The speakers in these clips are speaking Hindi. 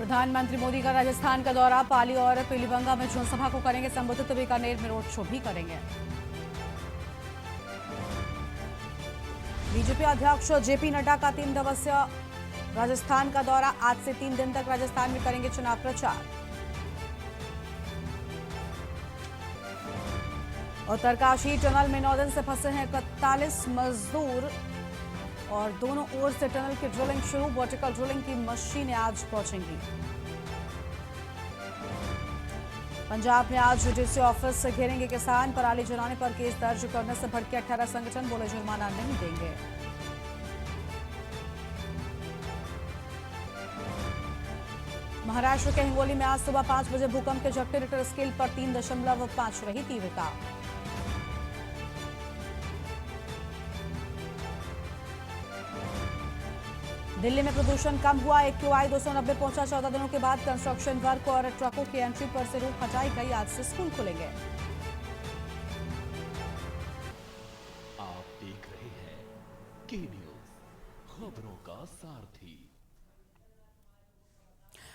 प्रधानमंत्री मोदी का राजस्थान का दौरा, पाली और पीलीभंगा में जनसभा को करेंगे संबोधित, बीकानेर में रोड शो भी करेंगे। बीजेपी अध्यक्ष जेपी नड्डा का 3 दिवसीय राजस्थान का दौरा, आज से 3 दिन तक राजस्थान में करेंगे चुनाव प्रचार। उत्तरकाशी टनल में 9 दिन से फंसे हैं 41 मजदूर और दोनों ओर से टनल की ड्रिलिंग शुरू, वर्टिकल ड्रिलिंग की मशीनें आज पहुंचेंगी। पंजाब में आज डीसी ऑफिस से घेरेंगे किसान, पराली जलाने पर केस दर्ज करने से भड़के 18 संगठन, बोले जुर्माना नहीं देंगे। महाराष्ट्र के हिंगोली में आज सुबह 5 बजे भूकंप के झटके, रिक्टर स्केल पर 3.5 रही तीव्रता। दिल्ली में प्रदूषण कम हुआ, AQI 290 पहुंचा, 14 दिनों के बाद कंस्ट्रक्शन वर्क और ट्रकों की एंट्री पर से रोक हटाई गई, आज से स्कूल खुलेंगे। आप देख रहे हैं के न्यूज, खबरों का सारथी।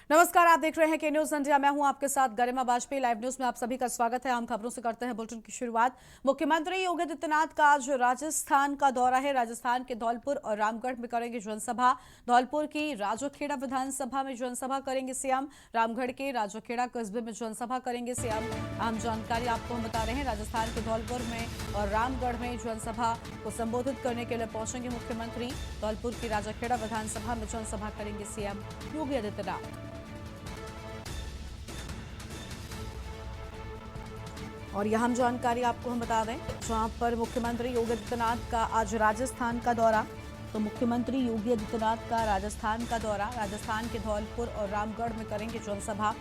नमस्कार, आप देख रहे हैं के न्यूज इंडिया। मैं हूं आपके साथ गरिमा वाजपेयी। लाइव न्यूज में आप सभी का स्वागत है। हम खबरों से करते हैं बुलेटिन की शुरुआत। मुख्यमंत्री योगी आदित्यनाथ का आज राजस्थान का दौरा है। राजस्थान के धौलपुर और रामगढ़ में करेंगे जनसभा। धौलपुर की राजोखेड़ा विधानसभा में जनसभा करेंगे सीएम। रामगढ़ के राजोखेड़ा कस्बे में जनसभा करेंगे सीएम। अहम जानकारी आपको हम बता रहे हैं, राजस्थान के धौलपुर में और रामगढ़ में जनसभा को संबोधित करने के लिए पहुंचेंगे मुख्यमंत्री। धौलपुर की राजोखेड़ा विधानसभा में जनसभा करेंगे सीएम योगी आदित्यनाथ। और यह हम जानकारी आपको हम बता दें, जहां पर मुख्यमंत्री योगी आदित्यनाथ का आज राजस्थान का दौरा, तो मुख्यमंत्री योगी आदित्यनाथ का राजस्थान का दौरा, राजस्थान के धौलपुर और रामगढ़ में करेंगे जनसभा।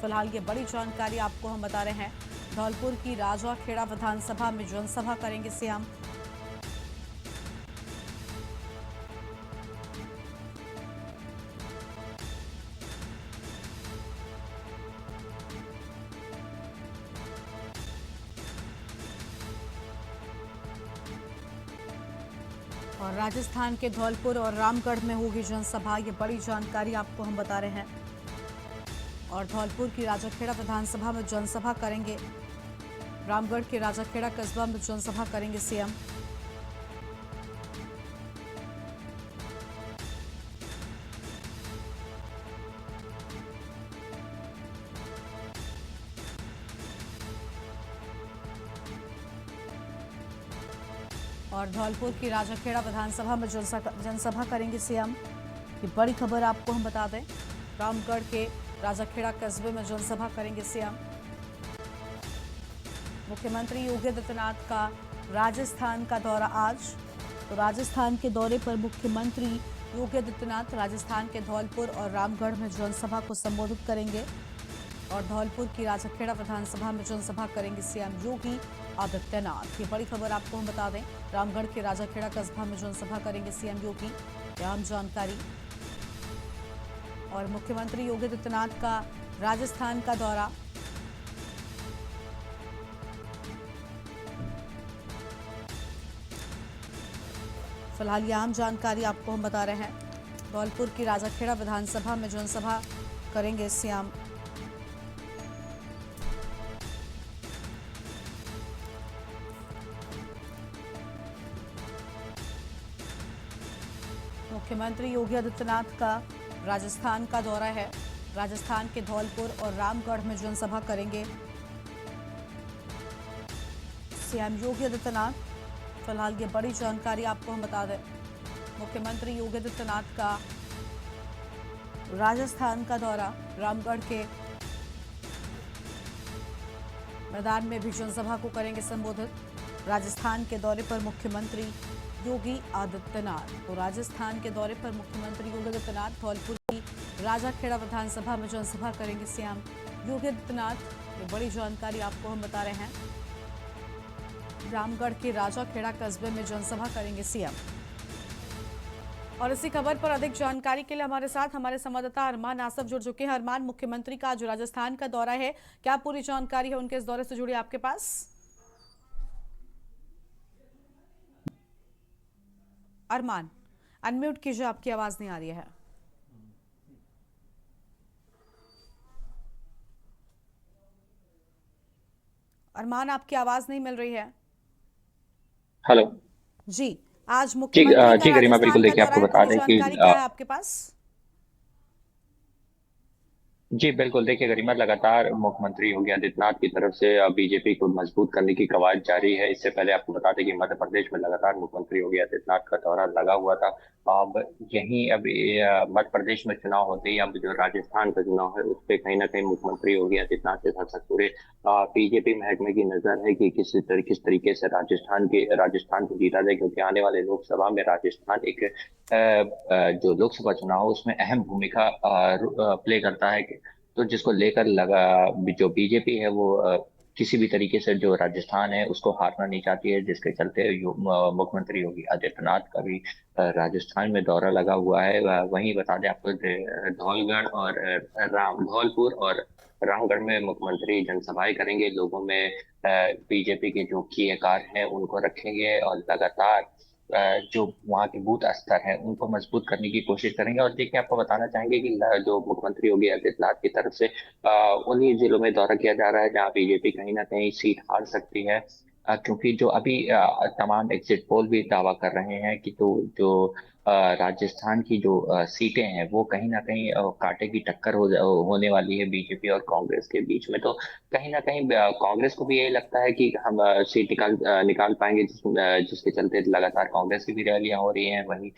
फिलहाल ये बड़ी जानकारी आपको हम बता रहे हैं। धौलपुर की राजाखेड़ा विधानसभा में जनसभा करेंगे सीएम। और राजस्थान के धौलपुर और रामगढ़ में होगी जनसभा, ये बड़ी जानकारी आपको हम बता रहे हैं। और धौलपुर की राजाखेड़ा विधानसभा में जनसभा करेंगे, रामगढ़ के राजाखेड़ा कस्बा में जनसभा करेंगे सीएम। और धौलपुर की राजाखेड़ा विधानसभा में जनसभा करेंगे सीएम। ये बड़ी खबर आपको हम बता दें, रामगढ़ के राजाखेड़ा कस्बे में जनसभा करेंगे सीएम। मुख्यमंत्री योगी आदित्यनाथ का राजस्थान का दौरा आज, तो राजस्थान के दौरे पर मुख्यमंत्री योगी आदित्यनाथ राजस्थान के धौलपुर और रामगढ़ में जनसभा को संबोधित करेंगे। और धौलपुर की राजाखेड़ा विधानसभा में जनसभा करेंगे सीएम योगी आदित्यनाथ। ये बड़ी खबर आपको हम बता दें, रामगढ़ के राजाखेड़ा कस्बा में जनसभा करेंगे सीएम योगी, अहम जानकारी। और मुख्यमंत्री योगी आदित्यनाथ का राजस्थान का दौरा, फिलहाल यह अहम जानकारी आपको हम बता रहे हैं। धौलपुर की राजाखेड़ा विधानसभा में जनसभा करेंगे सीएम। मुख्यमंत्री योगी आदित्यनाथ का राजस्थान का दौरा है। राजस्थान के धौलपुर और रामगढ़ में जनसभा करेंगे सीएम योगी आदित्यनाथ। फिलहाल ये बड़ी जानकारी आपको हम बता दें, मुख्यमंत्री योगी आदित्यनाथ का राजस्थान का दौरा, रामगढ़ के मैदान में भी जनसभा को करेंगे संबोधित। राजस्थान के दौरे पर मुख्यमंत्री योगी आदित्यनाथ, तो राजस्थान के दौरे पर मुख्यमंत्री योगी आदित्यनाथ धौलपुर की राजाखेड़ा विधानसभा में जनसभा करेंगे सीएम योगी आदित्यनाथ। ये बड़ी जानकारी आपको हम बता रहे हैं, रामगढ़ के राजाखेड़ा कस्बे में जनसभा करेंगे सीएम। और इसी खबर पर अधिक जानकारी के लिए हमारे साथ हमारे संवाददाता अरमान आसफ जुड़ चुके हैं। अरमान, मुख्यमंत्री का जो राजस्थान का दौरा है, क्या पूरी जानकारी है उनके इस दौरे से जुड़ी आपके पास? अरमान, अनम्यूट कीजिए, आपकी आवाज नहीं आ रही है। अरमान, आपकी आवाज नहीं मिल रही है। हेलो। जी, आज जी मुख्यमंत्री का जी गरिमा, राजस्थान बिल्कुल का देखिए, दौरा आपको है, बता पूरी दें कि जानकारी क्या है आपके पास? जी बिल्कुल देखिए गरिमा, लगातार मुख्यमंत्री योगी आदित्यनाथ की तरफ से बीजेपी को मजबूत करने की कवायद जारी है। इससे पहले आपको बता दें कि मध्य प्रदेश में लगातार मुख्यमंत्री योगी आदित्यनाथ का दौरा लगा हुआ था। अब यहीं अब मध्य प्रदेश में चुनाव होते ही अब जो राजस्थान का चुनाव है उस पे कहीं ना कहीं मुख्यमंत्री योगी आदित्यनाथ के साथ साथ पूरे बीजेपी महकमे की नजर है कि किस तरीके से राजस्थान को जीता जाए, क्योंकि आने वाले लोकसभा में राजस्थान एक जो लोकसभा चुनाव है उसमें अहम भूमिका प्ले करता है। तो जिसको लेकर लगा जो बीजेपी है वो किसी भी तरीके से जो राजस्थान है उसको हारना नहीं चाहती है, जिसके चलते मुख्यमंत्री योगी आदित्यनाथ का भी राजस्थान में दौरा लगा हुआ है। वहीं बता दें आपको, धौलगढ़ और धौलपुर और रामगढ़ में मुख्यमंत्री जनसभाएं करेंगे, लोगों में बीजेपी के जो किएकार हैं उनको रखेंगे और लगातार जो वहाँ के बूथ स्तर है उनको मजबूत करने की कोशिश करेंगे। और देखिए, आपको बताना चाहेंगे कि जो मुख्यमंत्री योगी आदित्यनाथ की तरफ से उन्हीं जिलों में दौरा किया जा रहा है जहाँ बीजेपी कहीं ना कहीं सीट हार सकती है। क्योंकि जो अभी तमाम एग्जिट पोल भी दावा कर रहे हैं कि तो जो राजस्थान की जो सीटें हैं वो कहीं ना कहीं कांटे की टक्कर होने वाली है बीजेपी और कांग्रेस के बीच में। तो कहीं ना कहीं कांग्रेस को भी यही लगता है कि हम सीट निकाल पाएंगे, जिसके चलते लगातार कांग्रेस की भी रैलियां हो रही हैं, वहीं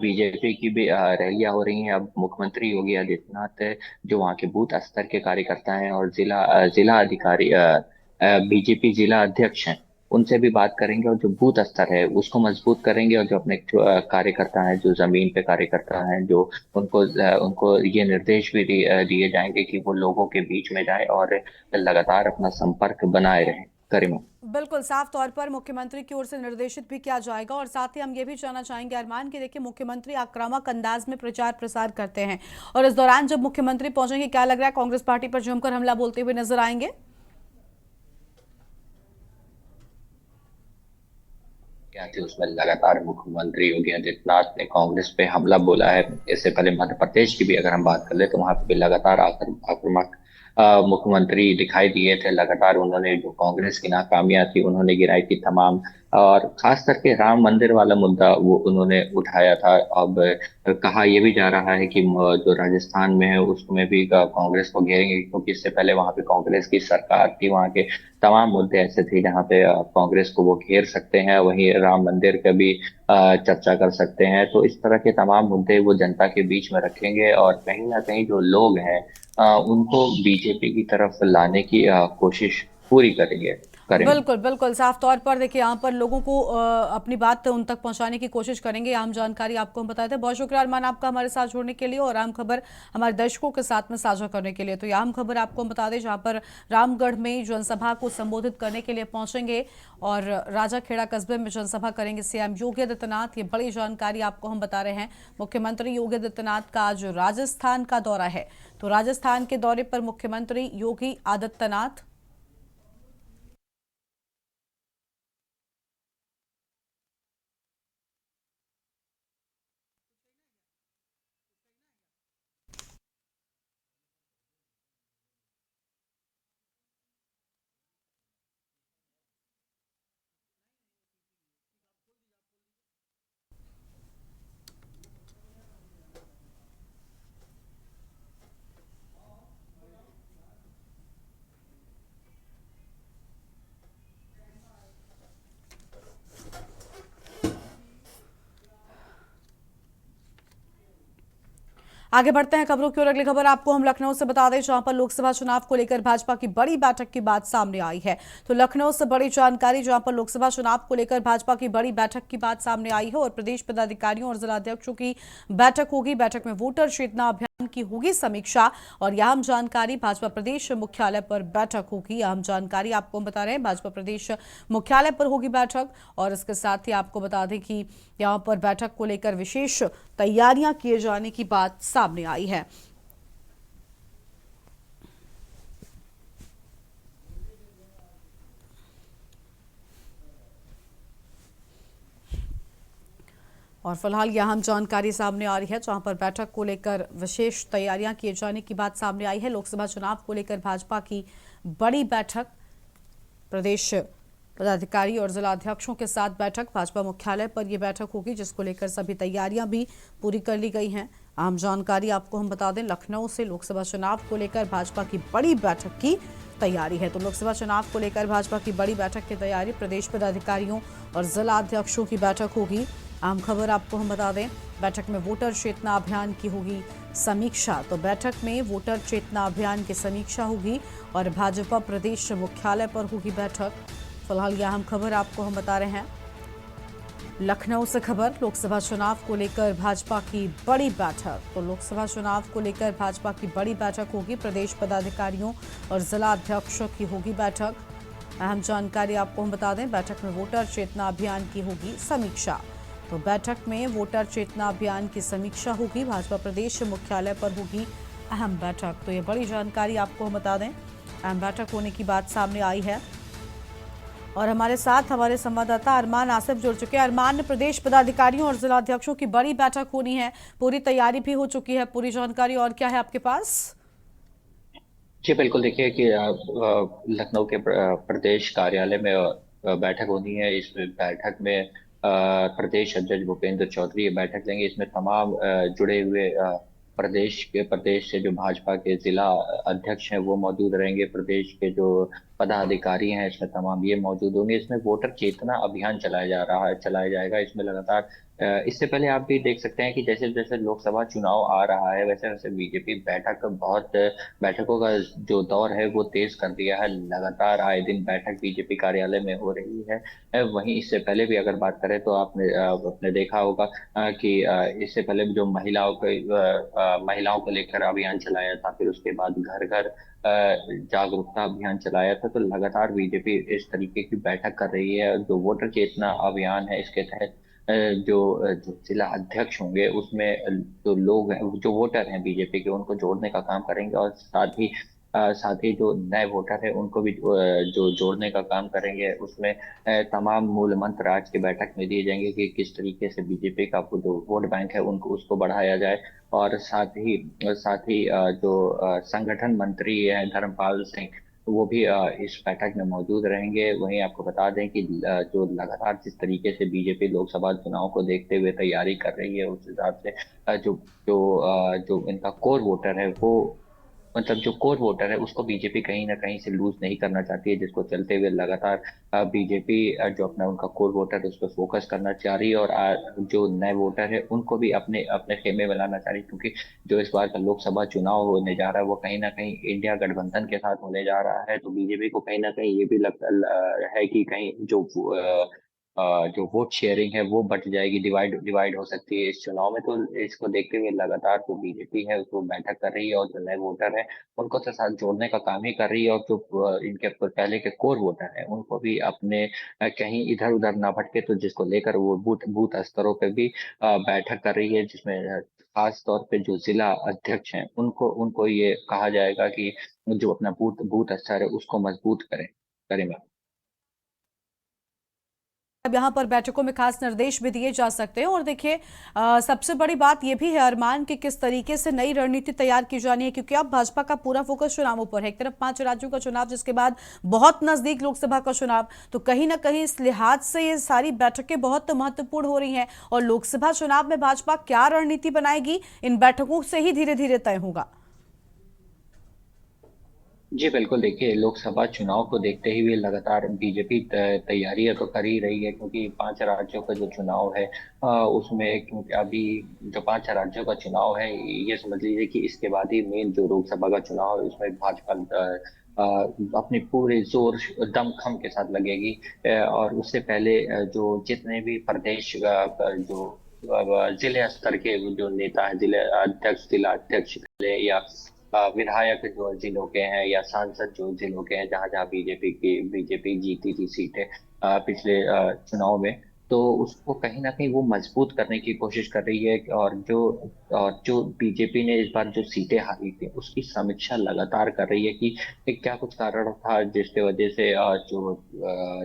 बीजेपी की भी रैलियां हो रही हैं। अब मुख्यमंत्री योगी आदित्यनाथ जो वहाँ के बूथ स्तर के कार्यकर्ता हैं और जिला अधिकारी बीजेपी जिला अध्यक्ष हैं उनसे भी बात करेंगे और जो बूथ स्तर है उसको मजबूत करेंगे। और जो अपने कार्यकर्ता हैं, जो जमीन पे कार्यकर्ता हैं, जो उनको ये निर्देश भी दिए जाएंगे कि वो लोगों के बीच में जाए और लगातार अपना संपर्क बनाए रहें। करीमा। बिल्कुल, साफ तौर पर मुख्यमंत्री की ओर से निर्देशित भी किया जाएगा। और साथ ही हम ये भी जानना चाहेंगे अरमान कि देखिए, मुख्यमंत्री आक्रामक अंदाज में प्रचार प्रसार करते हैं और इस दौरान जब मुख्यमंत्री पहुंचेंगे, क्या लग रहा है कांग्रेस पार्टी पर जमकर हमला बोलते हुए नजर आएंगे? क्या थी उसमें लगातार मुख्यमंत्री योगी आदित्यनाथ ने कांग्रेस पे हमला बोला है। इससे पहले मध्य प्रदेश की भी अगर हम बात कर ले तो वहां पे भी लगातार आक्रामक मुख्यमंत्री दिखाई दिए थे। लगातार उन्होंने जो कांग्रेस की नाकामियां थी उन्होंने गिराई थी तमाम, और खास करके राम मंदिर वाला मुद्दा वो उन्होंने उठाया था। अब कहा यह भी जा रहा है कि जो राजस्थान में है उसमें भी कांग्रेस को घेरेंगे, क्योंकि इससे पहले वहां पे कांग्रेस की सरकार थी, वहां के तमाम मुद्दे ऐसे थे जहाँ पे कांग्रेस को वो घेर सकते हैं। वहीं राम मंदिर का भी चर्चा कर सकते हैं। तो इस तरह के तमाम मुद्दे वो जनता के बीच में रखेंगे और कहीं ना कहीं जो लोग हैं उनको बीजेपी की तरफ लाने की कोशिश पूरी करेंगे। करेंगे। बिल्कुल बिल्कुल, साफ तौर पर देखिए यहाँ पर लोगों को अपनी बात उन तक पहुंचाने की कोशिश करेंगे। आम जानकारी आपको हम बताए थे। बहुत शुक्रिया अरमान आपका हमारे साथ जुड़ने के लिए और आम खबर हमारे दर्शकों के साथ में साझा करने के लिए। तो ये आम खबर आपको हम बता दें जहाँ पर रामगढ़ में जनसभा को संबोधित करने के लिए पहुंचेंगे और राजाखेड़ा कस्बे में जनसभा करेंगे सीएम योगी आदित्यनाथ। ये बड़ी जानकारी आपको हम बता रहे हैं। मुख्यमंत्री योगी आदित्यनाथ का आज राजस्थान का दौरा है, तो राजस्थान के दौरे पर मुख्यमंत्री योगी आदित्यनाथ आगे बढ़ते हैं खबरों की ओर। अगली खबर आपको हम लखनऊ से बता दें जहां पर लोकसभा चुनाव को लेकर भाजपा की बड़ी बैठक की बात सामने आई है। तो लखनऊ से बड़ी जानकारी जहां पर लोकसभा चुनाव को लेकर भाजपा की बड़ी बैठक की बात सामने आई है और प्रदेश पदाधिकारियों और जिलाध्यक्षों की बैठक होगी। बैठक में वोटर चेतना अभियान की होगी समीक्षा और अहम जानकारी भाजपा प्रदेश मुख्यालय पर बैठक होगी। अहम जानकारी आपको हम बता रहे हैं, भाजपा प्रदेश मुख्यालय पर होगी बैठक और इसके साथ ही आपको बता दें कि यहां पर बैठक को लेकर विशेष तैयारियां किए जाने की बात सामने आई है। और फिलहाल यह अहम जानकारी सामने आ रही है जहां पर बैठक को लेकर विशेष तैयारियां किए जाने की बात सामने आई है। लोकसभा चुनाव को लेकर भाजपा की बड़ी बैठक प्रदेश पदाधिकारी और जिला अध्यक्षों के साथ बैठक। भाजपा मुख्यालय पर यह बैठक होगी, जिसको लेकर सभी तैयारियां भी पूरी कर ली गई हैं। अहम जानकारी आपको हम बता दें, लखनऊ से लोकसभा चुनाव को लेकर भाजपा की बड़ी बैठक की तैयारी है। तो लोकसभा चुनाव को लेकर भाजपा की बड़ी बैठक की तैयारी, प्रदेश पदाधिकारियों और जिला अध्यक्षों की बैठक होगी। अहम खबर आपको हम बता दें, बैठक में वोटर चेतना अभियान की होगी समीक्षा। तो बैठक में वोटर चेतना अभियान की समीक्षा होगी और भाजपा प्रदेश मुख्यालय पर होगी बैठक। फिलहाल यह अहम खबर आपको हम बता रहे हैं। लखनऊ से खबर, लोकसभा चुनाव को लेकर भाजपा की बड़ी बैठक। तो लोकसभा चुनाव को लेकर भाजपा की बड़ी बैठक होगी, प्रदेश पदाधिकारियों और जिला अध्यक्षों की होगी बैठक। अहम जानकारी आपको हम बता दें, बैठक में वोटर चेतना अभियान की होगी समीक्षा। तो बैठक में वोटर चेतना अभियान की समीक्षा होगी, भाजपा प्रदेश मुख्यालय पर होगी अहम बैठक। तो ये बड़ी जानकारी आपको हम बता दें, अहम बैठक होने की बात सामने आई है। और हमारे साथ हमारे संवाददाता अरमान आसिफ जुड़ चुके हैं। अरमान, प्रदेश पदाधिकारियों और जिला अध्यक्षों की बड़ी बैठक होनी है, पूरी तैयारी भी हो चुकी है, पूरी जानकारी और क्या है आपके पास? जी बिल्कुल, देखिए कि लखनऊ के प्रदेश कार्यालय में बैठक होनी है। इस बैठक में प्रदेश अध्यक्ष भूपेंद्र चौधरी ये बैठक लेंगे। इसमें तमाम जुड़े हुए प्रदेश से जो भाजपा के जिला अध्यक्ष हैं वो मौजूद रहेंगे। प्रदेश के जो पदाधिकारी हैं इसमें तमाम ये मौजूद होंगे। इसमें वोटर चेतना अभियान चलाया जाएगा। इसमें लगातार इससे पहले आप भी देख सकते हैं कि जैसे जैसे लोकसभा चुनाव आ रहा है, वैसे वैसे बीजेपी बैठकों का जो दौर है वो तेज कर दिया है। लगातार आए दिन बैठक बीजेपी कार्यालय में हो रही है। वहीं इससे पहले भी अगर बात करें तो आपने देखा होगा कि इससे पहले भी जो महिलाओं को लेकर अभियान चलाया था, फिर उसके बाद घर घर जागरूकता अभियान चलाया था। तो लगातार बीजेपी इस तरीके की बैठक कर रही है। जो वोटर चेतना अभियान है, इसके तहत जो जिला अध्यक्ष होंगे उसमें जो लोग हैं, जो वोटर हैं बीजेपी के, उनको जोड़ने का काम करेंगे और साथ ही जो नए वोटर है उनको भी जो जोड़ने का काम करेंगे। उसमें तमाम मूल मंत्र आज की बैठक में दिए जाएंगे कि किस तरीके से बीजेपी का जो वोट बैंक है उनको उसको बढ़ाया जाए। और साथ ही जो संगठन मंत्री हैं धर्मपाल सिंह, वो भी इस बैठक में मौजूद रहेंगे। वहीं आपको बता दें कि जो लगातार जिस तरीके से बीजेपी लोकसभा चुनाव को देखते हुए तैयारी कर रही है, उस हिसाब से जो इनका कोर वोटर है वो, मतलब जो कोर वोटर है उसको बीजेपी कहीं ना कहीं से लूज नहीं करना चाहती है, जिसको चलते हुए लगातार बीजेपी जो अपना उनका कोर वोटर है उस पर फोकस करना चाह रही है और जो नए वोटर है उनको भी अपने अपने खेमे में लाना चाह रही है। क्योंकि जो इस बार का लोकसभा चुनाव होने जा रहा है वो कहीं ना कहीं इंडिया गठबंधन के साथ होने जा रहा है। तो बीजेपी को कहीं ना कहीं ये भी लगता है कि कहीं जो वोट शेयरिंग है वो बढ़ जाएगी, डिवाइड हो सकती है इस चुनाव में। तो इसको देखते हुए लगातार जो बीजेपी है उसको बैठक कर रही है और जो नए वोटर है उनको तो साथ जोड़ने का काम ही कर रही है। और जो इनके पहले के कोर वोटर है उनको भी अपने कहीं इधर उधर ना भटके, तो जिसको लेकर वो बूथ बूथ स्तरों पे भी बैठक कर रही है, जिसमें खास तौर पे जो जिला अध्यक्ष हैं उनको उनको ये कहा जाएगा कि जो अपना बूथ बूथ स्तर है उसको मजबूत करें। अब यहाँ पर बैठकों में खास निर्देश भी दिए जा सकते हैं। और देखिए, सबसे बड़ी बात यह भी है अरमान कि किस तरीके से नई रणनीति तैयार की जानी है, क्योंकि अब भाजपा का पूरा फोकस चुनावों पर है। एक तरफ 5 राज्यों का चुनाव, जिसके बाद बहुत नजदीक लोकसभा का चुनाव, तो कहीं ना कहीं इस लिहाज से ये सारी बैठकें बहुत महत्वपूर्ण हो रही हैं। और लोकसभा चुनाव में भाजपा क्या रणनीति बनाएगी, इन बैठकों से ही धीरे धीरे तय होगा। जी बिल्कुल, देखिए लोकसभा चुनाव को देखते हुए लगातार बीजेपी तैयारियां तो कर ही रही है। क्योंकि 5 राज्यों का जो चुनाव है उसमें, क्योंकि अभी जो 5 राज्यों का चुनाव है ये समझ लीजिए कि इसके बाद ही मेन जो लोकसभा का चुनाव है उसमें भाजपा अपने पूरे जोर दमखम के साथ लगेगी। और उससे पहले जो जितने भी प्रदेश जो जिले स्तर के जो नेता है, जिला अध्यक्ष या विधायक जो जिलों के हैं या सांसद जो जिलों के हैं, जहां जहां बीजेपी जीती थी सीटें पिछले चुनाव में, तो उसको कहीं ना कहीं वो मजबूत करने की कोशिश कर रही है। और जो बीजेपी ने इस बार जो सीटें हारी थी उसकी समीक्षा लगातार कर रही है कि क्या कुछ कारण था जिसके वजह से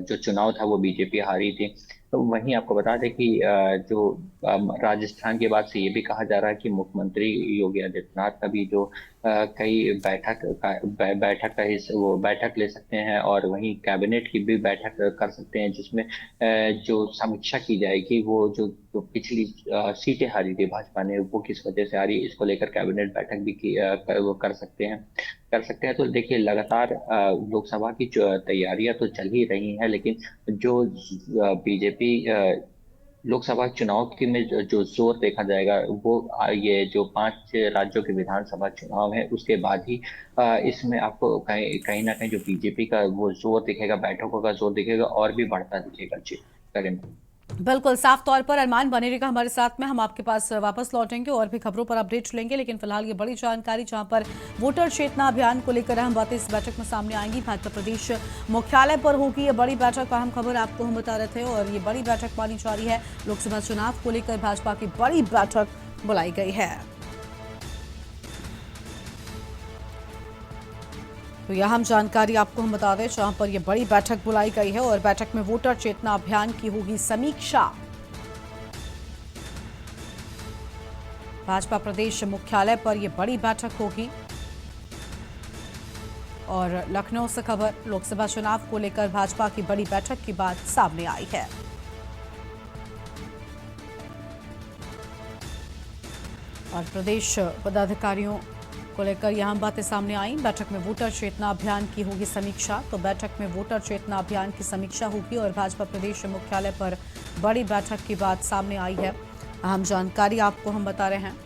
जो चुनाव था वो बीजेपी हारी थी। तो वहीं आपको बता दें कि राजस्थान के बाद से ये भी कहा जा रहा है कि मुख्यमंत्री योगी आदित्यनाथ का भी जो कई बैठक का वो बैठक ले सकते हैं, और वहीं कैबिनेट की भी बैठक कर सकते हैं, जिसमें जो समीक्षा की जाएगी, वो जो पिछली सीटें हारी थी भाजपा ने, वो किस वजह से हारी, इसको लेकर कैबिनेट बैठक भी वो कर सकते हैं। तो देखिए, लगातार लोकसभा की जो तैयारियां तो चल ही रही हैं, लेकिन जो बीजेपी लोकसभा चुनाव की में जो जोर देखा जाएगा, वो ये जो 5 राज्यों के विधानसभा चुनाव है उसके बाद ही इसमें आपको कहीं कहीं ना कहीं जो बीजेपी का वो जोर दिखेगा, बैठकों का जोर दिखेगा, और भी बढ़ता दिखेगा। जी करें। बिल्कुल साफ तौर पर अरमान बने रहेगा हमारे साथ में। हम आपके पास वापस लौटेंगे और भी खबरों पर अपडेट लेंगे, लेकिन फिलहाल ये बड़ी जानकारी जहां पर वोटर चेतना अभियान को लेकर अहम बातें इस बैठक में सामने आएंगी। भाजपा प्रदेश मुख्यालय पर होगी ये बड़ी बैठक, अहम खबर आपको हम बता रहे थे, और ये बड़ी बैठक मानी जा रही है। लोकसभा चुनाव को लेकर भाजपा की बड़ी बैठक बुलाई गई है। तो यह हम जानकारी आपको हम बता दें, जहां पर यह बड़ी बैठक बुलाई गई है और बैठक में वोटर चेतना अभियान की होगी समीक्षा। भाजपा प्रदेश मुख्यालय पर यह बड़ी बैठक होगी। और लखनऊ से खबर, लोकसभा चुनाव को लेकर भाजपा की बड़ी बैठक की बात सामने आई है। और प्रदेश पदाधिकारियों को लेकर यहां बातें सामने आई। बैठक में वोटर चेतना अभियान की होगी समीक्षा। तो बैठक में वोटर चेतना अभियान की समीक्षा होगी और भाजपा प्रदेश मुख्यालय पर बड़ी बैठक की बात सामने आई है। अहम जानकारी आपको हम बता रहे हैं।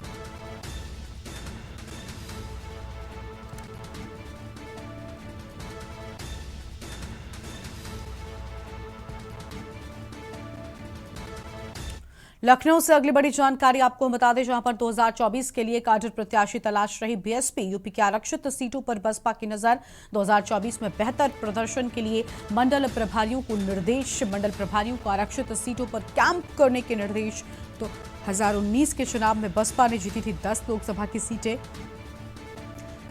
लखनऊ से अगली बड़ी जानकारी आपको हम बता दें, जहां पर 2024 के लिए काडर प्रत्याशी तलाश रही बीएसपी। यूपी के आरक्षित सीटों पर बसपा की नजर। 2024 में बेहतर प्रदर्शन के लिए मंडल प्रभारियों को निर्देश। मंडल प्रभारियों को आरक्षित सीटों पर कैंप करने के निर्देश। तो 2019 के चुनाव में बसपा ने जीती थी 10 लोकसभा की सीटें।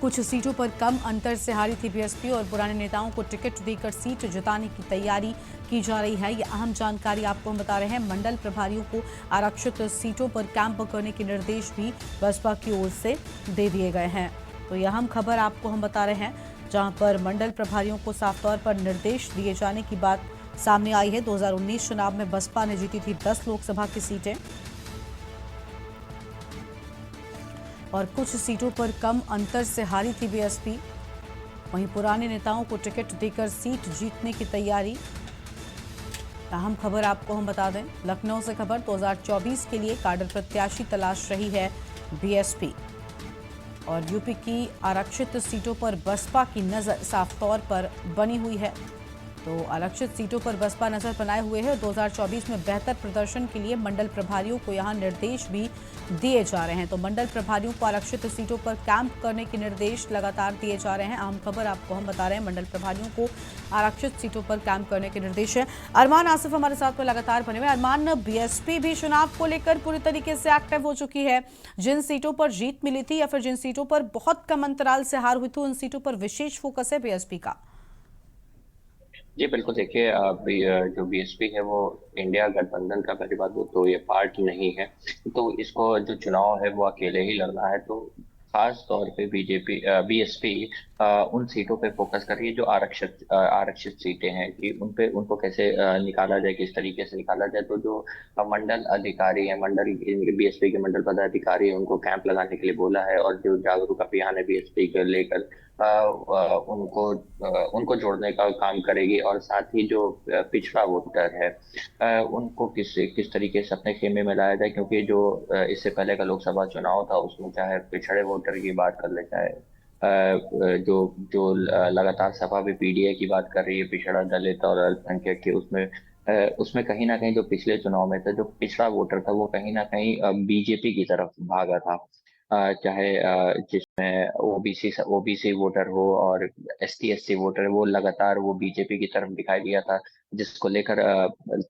कुछ सीटों पर कम अंतर से हारी थी बीएसपी और पुराने नेताओं को टिकट देकर सीट जिताने की तैयारी की जा रही है। ये अहम जानकारी आपको हम बता रहे हैं। मंडल प्रभारियों को आरक्षित सीटों पर कैंप करने के निर्देश भी बसपा की ओर से दे दिए गए हैं। तो यह अहम खबर आपको हम बता रहे हैं, जहां पर मंडल प्रभारियों को साफ तौर पर निर्देश दिए जाने की बात सामने आई है। 2019 चुनाव में बसपा ने जीती थी 10 लोकसभा की सीटें और कुछ सीटों पर कम अंतर से हारी थी बीएसपी। वहीं पुराने नेताओं को टिकट देकर सीट जीतने की तैयारी। अहम खबर आपको हम बता दें, लखनऊ से खबर, 2024 के लिए काडर प्रत्याशी तलाश रही है बीएसपी और यूपी की आरक्षित सीटों पर बसपा की नजर साफ तौर पर बनी हुई है। तो आरक्षित सीटों पर बसपा नजर बनाए हुए है। 2024 में बेहतर प्रदर्शन के लिए मंडल प्रभारियों को यहां निर्देश भी दिए जा रहे हैं। तो मंडल प्रभारियों को आरक्षित सीटों पर कैंप करने के निर्देश लगातार दिए जा रहे हैं। अहम खबर आपको हम बता रहे हैं, मंडल प्रभारियों को आरक्षित सीटों पर कैंप करने के निर्देश है। अरमान आसिफ हमारे साथ में लगातार बने हुए। अरमान, बीएसपी भी चुनाव को लेकर पूरी तरीके से एक्टिव हो चुकी है। जिन सीटों पर जीत मिली थी या फिर जिन सीटों पर बहुत कम अंतराल से हार हुई थी, उन सीटों पर विशेष फोकस है बीएसपी का। जी बिल्कुल, देखिए जो बीएसपी है वो इंडिया गठबंधन का पहली बात तो ये पार्ट नहीं है, तो इसको जो चुनाव है वो अकेले ही लड़ना है। तो खास तौर पे बीएसपी उन सीटों पे फोकस कर रही है जो आरक्षित सीटें हैं, कि उन पे उनको कैसे निकाला जाए, किस तरीके से निकाला जाए। तो जो मंडल अधिकारी है, मंडल बीएसपी के मंडल पदाधिकारी है, उनको कैंप लगाने के लिए बोला है, और जो जागरूक अभियान है बीएसपी को लेकर उनको जोड़ने का काम करेगी। और साथ ही जो पिछड़ा वोटर है, उनको किस किस तरीके से अपने खेमे में लाया जाए, क्योंकि जो इससे पहले का लोकसभा चुनाव था उसमें चाहे पिछड़े वोटर की बात कर ले, चाहे जो जो लगातार सपा भी पीडीए की बात कर रही है, पिछड़ा दलित और अल्पसंख्यक की, उसमें कहीं ना कहीं जो पिछले चुनाव में था, जो पिछड़ा वोटर था वो कहीं ना कहीं बीजेपी की तरफ भागा था। चाहे जिसमें ओबीसी वोटर हो और एसटी एससी वोटर है, वो लगातार वो बीजेपी की तरफ दिखाई दिया था, जिसको लेकर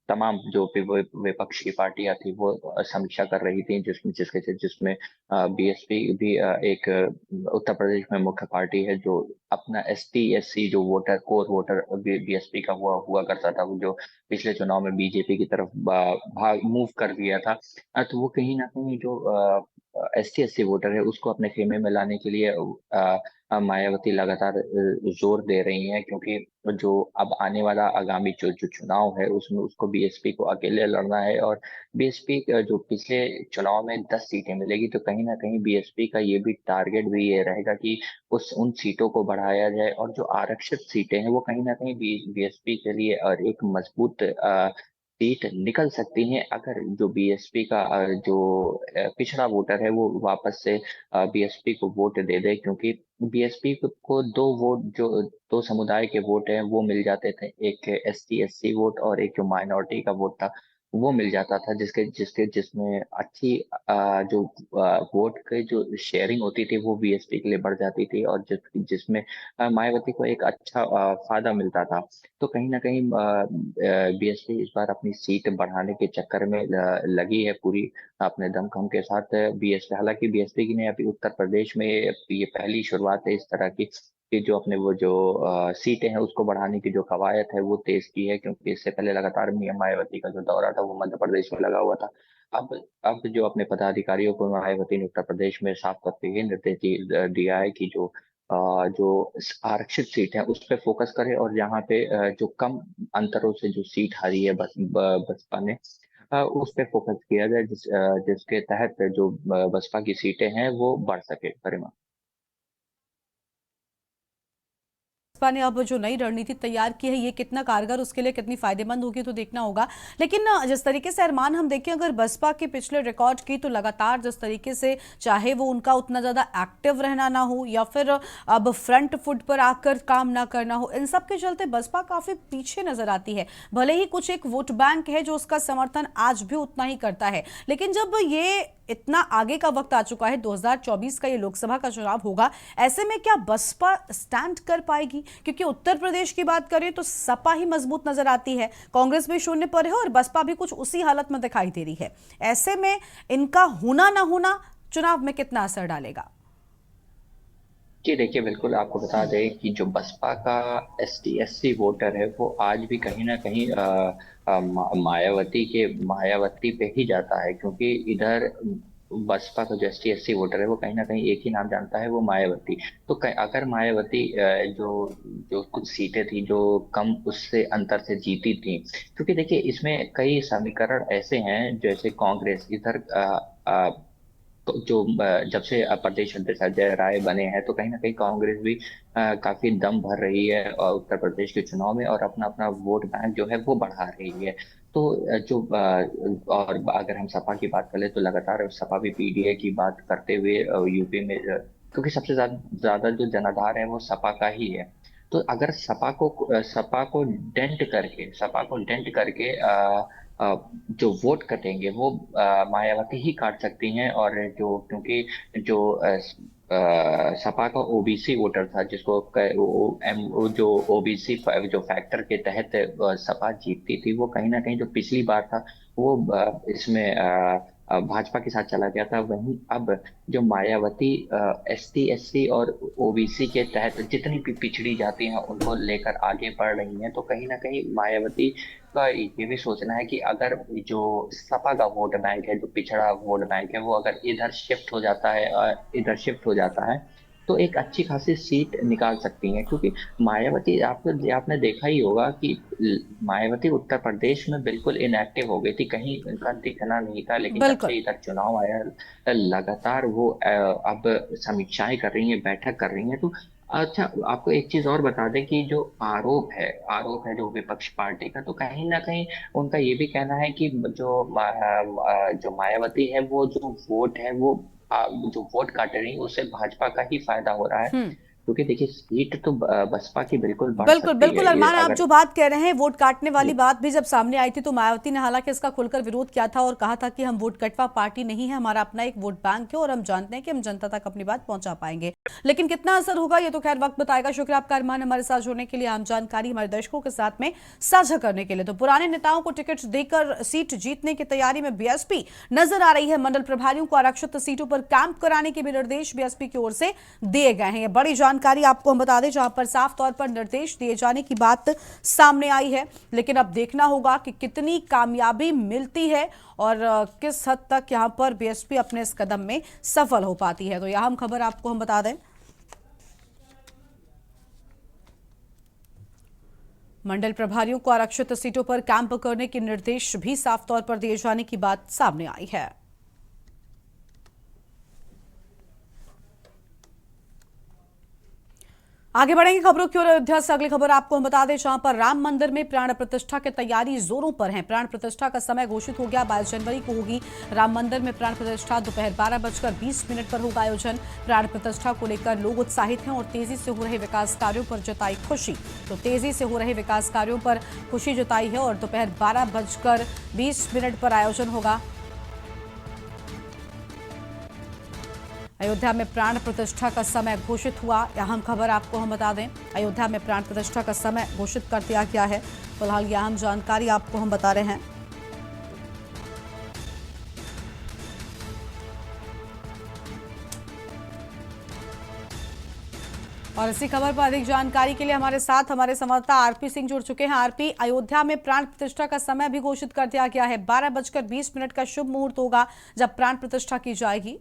तमाम जो विपक्ष की पार्टियां थी वो समीक्षा कर रही थी, जिसमें बीएसपी भी एक उत्तर प्रदेश में मुख्य पार्टी है, जो अपना एसटी एससी जो वोटर कोर वोटर बीएसपी का हुआ करता था, वो जो पिछले चुनाव में बीजेपी की तरफ भाग मूव कर दिया था। तो वो कहीं ना कहीं जो एसटी एससी वोटर है उसको अपने खेमे में लाने के लिए मायावती लगातार जोर दे रही हैं, क्योंकि जो अब आने वाला आगामी जो जो चुनाव है उसमें उसको बीएसपी को अकेले लड़ना है। और बीएसपी जो पिछले चुनाव में 10 सीटें मिलेगी, तो कहीं ना कहीं बीएसपी का ये भी टारगेट भी ये रहेगा कि उस उन सीटों को बढ़ाया जाए। और जो आरक्षित सीटें हैं वो कहीं ना कहीं बीएसपी के लिए और एक मजबूत सीट निकल सकती हैं, अगर जो बीएसपी का जो पिछड़ा वोटर है वो वापस से बीएसपी को वोट दे दे। क्योंकि बीएसपी को दो वोट, जो दो समुदाय के वोट हैं वो मिल जाते थे, एक एसटी एससी वोट और एक जो माइनॉरिटी का वोट था वो मिल जाता था, जिसके जिसके जिसमें अच्छी जो वोट के जो शेयरिंग होती थी वो बीएसपी के लिए बढ़ जाती थी, और जिसमें मायावती को एक अच्छा फायदा मिलता था। तो कहीं ना कहीं बीएसपी इस बार अपनी सीट बढ़ाने के चक्कर में लगी है पूरी अपने दमखम के साथ। बीएसपी, हालांकि बीएसपी की ने अभी उत्तर प्रदेश में ये पहली शुरुआत है इस तरह की कि जो अपने वो जो सीटें हैं उसको बढ़ाने की जो कवायद है वो तेज की है, क्योंकि इससे पहले लगातार मायावती का जो दौरा था वो मध्य प्रदेश में लगा हुआ था। अब जो अपने पदाधिकारियों को मायावती ने उत्तर प्रदेश में साफ तौर पे ये निर्देश दिया है कि जो आरक्षित सीट है उस पर फोकस करे, और यहाँ पे जो कम अंतरों से जो सीट हारी है बसपा ने, उस पे फोकस किया जाए, जिसके तहत जो बसपा की सीटें हैं वो बढ़ सके। गरिमा। भाजपा ने अब जो नई रणनीति तैयार की है ये कितना कारगर, उसके लिए कितनी फायदेमंद होगी तो देखना होगा। लेकिन जिस तरीके से अरमान हम देखें, अगर बसपा के पिछले रिकॉर्ड की, तो लगातार जिस तरीके से, चाहे वो उनका उतना ज्यादा एक्टिव रहना ना हो या फिर अब फ्रंट फुट पर आकर काम ना करना हो, इन सब के चलते बसपा काफी पीछे नजर आती है। भले ही कुछ एक वोट बैंक है जो उसका समर्थन आज भी उतना ही करता है, लेकिन जब ये इतना आगे का वक्त आ चुका है, 2024 का ये लोकसभा का चुनाव होगा, ऐसे में क्या बसपा स्टैंड कर पाएगी? क्योंकि उत्तर प्रदेश की बात करें तो सपा ही मजबूत नजर आती है, कांग्रेस भी शून्य पर है और बसपा भी कुछ उसी हालत में दिखाई दे रही है। ऐसे में इनका होना ना होना चुनाव में कितना असर डालेगा? जी देखिए, बिल्कुल आपको बता दें कि जो बसपा का एसटी एससी वोटर है वो आज भी कहीं ना कहीं मायावती पे ही जाता है, क्योंकि इधर बसपा का जो एसटी एससी वोटर है वो कहीं ना कहीं एक ही नाम जानता है, वो मायावती। तो अगर मायावती जो जो कुछ सीटें थी जो कम उससे अंतर से जीती थी, क्योंकि देखिए इसमें कई समीकरण ऐसे हैं, जैसे कांग्रेस इधर तो जो जब से प्रदेश अध्यक्ष अजय राय बने हैं, तो कहीं ना कहीं कांग्रेस भी काफी दम भर रही है उत्तर प्रदेश के चुनाव में, और अपना अपना वोट बैंक जो है वो बढ़ा रही है। तो और अगर हम सपा की बात करें तो लगातार सपा भी पीडीए की बात करते हुए यूपी में, क्योंकि सबसे ज्यादा जो जनाधार है वो सपा का ही है। तो अगर सपा को डेंट करके जो वोट कटेंगे वो मायावती ही काट सकती हैं। और क्योंकि जो सपा का ओबीसी वोटर था, जिसको वो जो ओबीसी जो फैक्टर के तहत सपा जीतती थी, वो कहीं ना कहीं जो पिछली बार था वो इसमें भाजपा के साथ चला गया था। वहीं अब जो मायावती एसटी एससी और ओबीसी के तहत जितनी भी पिछड़ी जाति हैं उनको लेकर आगे बढ़ रही हैं, तो कहीं ना कहीं मायावती का ये भी सोचना है कि अगर जो सपा का वोट बैंक है, जो पिछड़ा वोट बैंक है, वो अगर इधर शिफ्ट हो जाता है तो एक अच्छी खासी सीट निकाल सकती हैं। क्योंकि मायावती, आपने देखा ही होगा कि मायावती उत्तर प्रदेश में बिल्कुल इनएक्टिव हो गई थी, कहीं उनका दिखना नहीं था, लेकिन जब से इधर चुनाव आया लगातार वो अब समीक्षाएं कर रही हैं, बैठक कर रही हैं। तो अच्छा, आपको एक चीज और बता दें कि जो आरोप है जो विपक्ष पार्टी का, तो कहीं ना कहीं उनका ये भी कहना है कि जो मायावती है वो जो वोट है वो जो वोट काट रही है उससे भाजपा का ही फायदा हो रहा है, क्योंकि देखिए सीट तो बसपा की बिल्कुल बढ़ सकती है। बिल्कुल अरमान, आप जो बात कह रहे हैं, वोट काटने वाली बात भी जब सामने आई थी तो मायावती ने हालांकि इसका खुलकर विरोध किया था और कहा था कि हम वोट कटवा पार्टी नहीं है, हमारा अपना एक वोट बैंक है और हम जानते हैं कि हम जनता तक अपनी बात पहुंचा पाएंगे। लेकिन कितना असर होगा ये तो खैर वक्त बताएगा। शुक्रिया आपका अरमान, हमारे साथ जुड़ने के लिए, आम जानकारी हमारे दर्शकों के साथ में साझा करने के लिए। तो पुराने नेताओं को टिकट देकर सीट जीतने की तैयारी में बीएसपी नजर आ रही है। मंडल प्रभारियों को आरक्षित सीटों पर कैंप कराने के भी निर्देश बीएसपी की ओर से दिए गए हैं। ये बड़ी जानकारी आपको हम बता दें, जहां पर साफ तौर पर निर्देश दिए जाने की बात सामने आई है, लेकिन अब देखना होगा कि कितनी कामयाबी मिलती है और किस हद तक यहां पर बीएसपी अपने इस कदम में सफल हो पाती है। तो यह अहम खबर आपको हम बता दें, मंडल प्रभारियों को आरक्षित सीटों पर कैंप करने के निर्देश भी साफ तौर पर दिए जाने की बात सामने आई है। आगे बढ़ेंगे खबरों की ओर। अयोध्या से अगली खबर आपको हम बता दें, जहां पर राम मंदिर में प्राण प्रतिष्ठा की तैयारी जोरों पर है। प्राण प्रतिष्ठा का समय घोषित हो गया, 22 जनवरी को होगी राम मंदिर में प्राण प्रतिष्ठा। दोपहर 12:20 पर होगा आयोजन। प्राण प्रतिष्ठा को लेकर लोग उत्साहित हैं और तेजी से हो रहे विकास कार्यों पर जताई खुशी। तो तेजी से हो रहे विकास कार्यों पर खुशी जताई है और दोपहर 12:20 पर आयोजन होगा। अयोध्या में प्राण प्रतिष्ठा का समय घोषित हुआ, अहम खबर आपको हम बता दें। अयोध्या में प्राण प्रतिष्ठा का समय घोषित कर दिया गया है। फिलहाल यह अहम जानकारी आपको हम बता रहे हैं। और इसी खबर पर अधिक जानकारी के लिए हमारे साथ हमारे संवाददाता आरपी सिंह जुड़ चुके हैं। आरपी, अयोध्या में प्राण प्रतिष्ठा का समय भी घोषित कर दिया गया है। 12:20 का शुभ मुहूर्त होगा जब प्राण प्रतिष्ठा की जाएगी।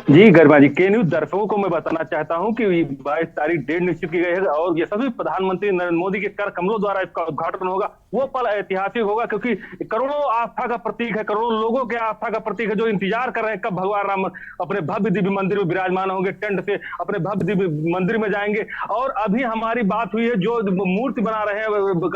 जी गरिमा जी, के न्यूज दर्शकों को मैं बताना चाहता हूं कि 22 तारीख डेट निश्चित की गई है और ये सभी प्रधानमंत्री नरेंद्र मोदी के कर कमलों द्वारा इसका उद्घाटन होगा। वो पल ऐतिहासिक होगा क्योंकि करोड़ों आस्था का प्रतीक है, करोड़ों लोगों के आस्था का प्रतीक है जो इंतजार कर रहे हैं कब भगवान राम अपने भव्य दिव्य मंदिर में विराजमान होंगे, टेंट से अपने भव्य दिव्य मंदिर में जाएंगे। और अभी हमारी बात हुई है जो मूर्ति बना रहे हैं,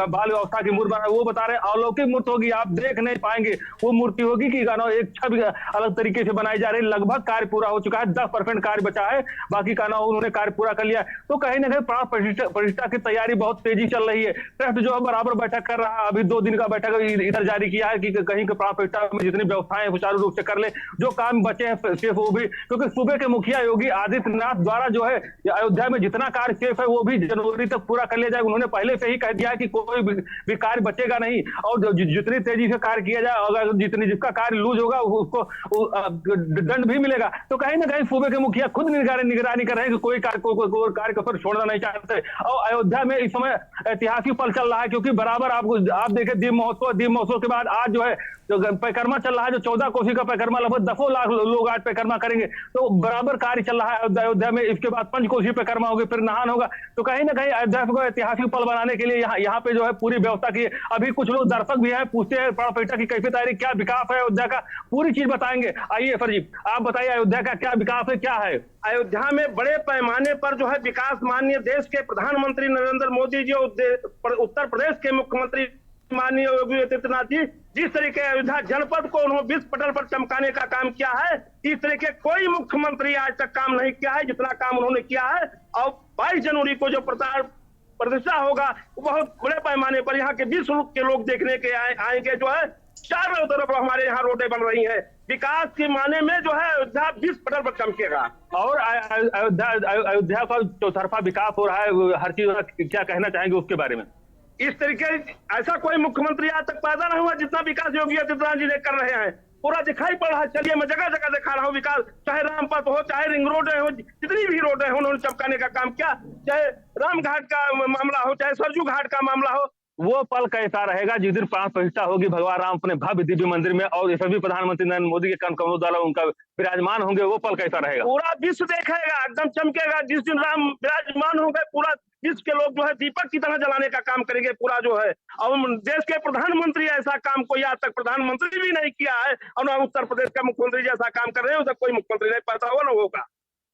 बाल व्यवस्था की मूर्ति बना रहे हैं, वो बता रहे हैं अलौकिक मूर्ति होगी, आप देख नहीं पाएंगे वो मूर्ति होगी कि एक छवि अलग तरीके से बनाई जा रही है। लगभग कार्य पूरा हो चुका है, 10% कार्य बचा है, बाकी का ना उन्होंने कार्य पूरा कर लिया है। तो कहीं ना कहीं प्राण प्रतिष्ठा की तैयारी बहुत तेजी चल रही है। ट्रस्ट जो है बराबर बैठक कर रहा है, अभी 2 दिन का बैठक इधर जारी किया है कि कहीं के प्राण प्रतिष्ठा में जितनी व्यवस्थाएं सुचारू रूप से कर ले, जो काम बचे हैं सेफ वो भी, क्योंकि सूबे के मुखिया योगी आदित्यनाथ द्वारा जो है अयोध्या में जितना कार्य सेफ है वो भी जनवरी तक पूरा कर लिया जाएगा। उन्होंने पहले से ही कह दिया है कि कोई भी कार्य बचेगा नहीं और जितनी तेजी से कार्य किया जाए, अगर जिसका कार्य लूज होगा उसको दंड भी मिलेगा। तो कहीं ना कहीं सूबे के मुखिया खुद निगरानी कर रहे हैं कि कोई कार्य को छोड़ना नहीं चाहते। और अयोध्या में इस समय ऐतिहासिक पल चल रहा है क्योंकि बराबर आप देखें दीप महोत्सव के बाद आज जो है जो परिक्रमा चल रहा है, जो 14 कोसी का परिक्रमा, लगभग 10 लाख लोग आज परिक्रमा करेंगे। तो बराबर कार्य चल रहा है अयोध्या में। इसके बाद पंचकोसी परिक्रमा होगी, फिर नहान होगा। तो कहीं ना कहीं अयोध्या को ऐतिहासिक पल बनाने के लिए यहाँ पे जो है पूरी व्यवस्था की है। अभी कुछ लोग दर्शक भी हैं, पूछते हैं प्राण प्रतिष्ठा की कैफियत तैयारी, क्या विकास है अयोध्या का, पूरी चीज बताएंगे। आइए सर जी, आप बताइए अयोध्या का क्या विकास है, क्या है अयोध्या में बड़े पैमाने पर जो है विकास माननीय देश के प्रधानमंत्री नरेंद्र मोदी जी, उत्तर प्रदेश के मुख्यमंत्री माननीय योगी आदित्यनाथ जी जिस तरीके अयोध्या जनपद को उन्होंने विश्व पटल पर चमकाने का काम किया है, इस तरीके कोई मुख्यमंत्री आज तक काम नहीं किया है जितना काम उन्होंने किया है। और 22 जनवरी को जो प्रतिष्ठा होगा बहुत बड़े पैमाने पर यहाँ के विश्व के लोग देखने के आएंगे। जो है चारों तरफ हमारे यहाँ रोडें बन रही हैं, विकास के माने में जो है अयोध्या विश्व पटल पर चमकेगा। और अयोध्या का चौतरफा विकास हो रहा है, हर चीज क्या कहना चाहेंगे उसके बारे में? इस तरीके ऐसा कोई मुख्यमंत्री आज तक पैदा नहीं हुआ जितना विकास योगी आदित्यनाथ जी ने कर रहे हैं, पूरा दिखाई पड़ रहा है। चलिए मैं जगह जगह दिखा रहा हूँ विकास, चाहे रामपथ हो, चाहे रिंग रोड हो, जितनी भी रोडें हो उन्होंने चमकाने का काम किया, चाहे रामघाट का मामला हो, चाहे सरजू घाट का मामला हो। वो पल कैसा रहेगा जिस दिन प्राण प्रतिष्ठा होगी भगवान राम अपने भव्य दिव्य मंदिर में और सभी प्रधानमंत्री नरेंद्र मोदी के कमलों द्वारा उनका विराजमान होंगे, वो पल कैसा रहेगा? पूरा विश्व देखेगा, एकदम चमकेगा। जिस दिन राम विराजमान होंगे पूरा विश्व के लोग जो है दीपक की तरह जलाने का काम करेंगे पूरा जो है। और देश के प्रधानमंत्री ऐसा काम कोई आज तक प्रधानमंत्री भी नहीं किया है और न उत्तर प्रदेश का मुख्यमंत्री जैसा काम कर रहे हैं, उसे कोई मुख्यमंत्री नहीं पता हुआ न होगा।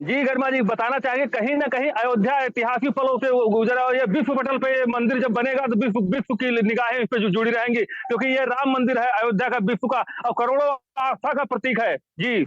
जी गरिमा जी, बताना चाहेंगे कहीं ना कहीं अयोध्या ऐतिहासिक पलों से गुजरा और ये विश्व पटल पे मंदिर जब बनेगा तो विश्व की निगाहें इस पे जुड़ी रहेंगी क्योंकि ये राम मंदिर है अयोध्या का, विश्व का और करोड़ों आस्था का प्रतीक है। जी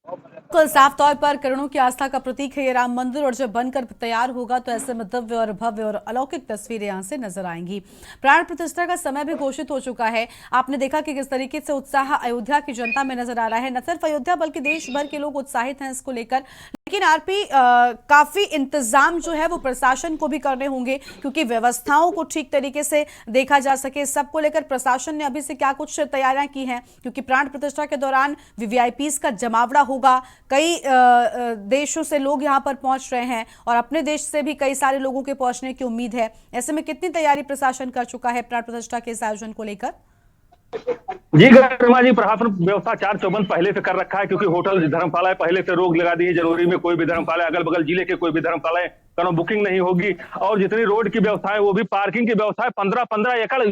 बिल्कुल, साफ तौर पर करोड़ों की आस्था का प्रतीक है ये राम मंदिर और जब बनकर तैयार होगा तो ऐसे में दिव्य और भव्य और अलौकिक तस्वीरें यहां से नजर आएंगी। प्राण प्रतिष्ठा का समय भी घोषित हो चुका है। आपने देखा कि किस तरीके से उत्साह अयोध्या की जनता में नजर आ रहा है। न सिर्फ अयोध्या बल्कि देश भर के लोग उत्साहित हैं इसको लेकर। लेकिन आरपी, काफी इंतजाम जो है वो प्रशासन को भी करने होंगे क्योंकि व्यवस्थाओं को ठीक तरीके से देखा जा सके। सबको लेकर प्रशासन ने अभी से क्या कुछ तैयारियां की हैं क्योंकि प्राण प्रतिष्ठा के दौरान वीवीआईपीज का जमावड़ा होगा, कई देशों से लोग यहाँ पर पहुंच रहे हैं और अपने देश से भी कई सारे लोगों के पहुंचने की उम्मीद है। ऐसे में कितनी तैयारी प्रशासन कर चुका है प्राण प्रतिष्ठा के इस आयोजन को लेकर? जी गरिमा जी, प्रशासन व्यवस्था 4 चौबंद पहले से कर रखा है, क्योंकि होटल धर्मशाला पहले से रोक लगा दी है। जनवरी में कोई भी धर्मशाला, अगल बगल जिले के कोई भी धर्मशाला करो बुकिंग नहीं होगी। और जितनी रोड की व्यवस्था है, वो भी पार्किंग की व्यवस्था है। 15-15 एकड़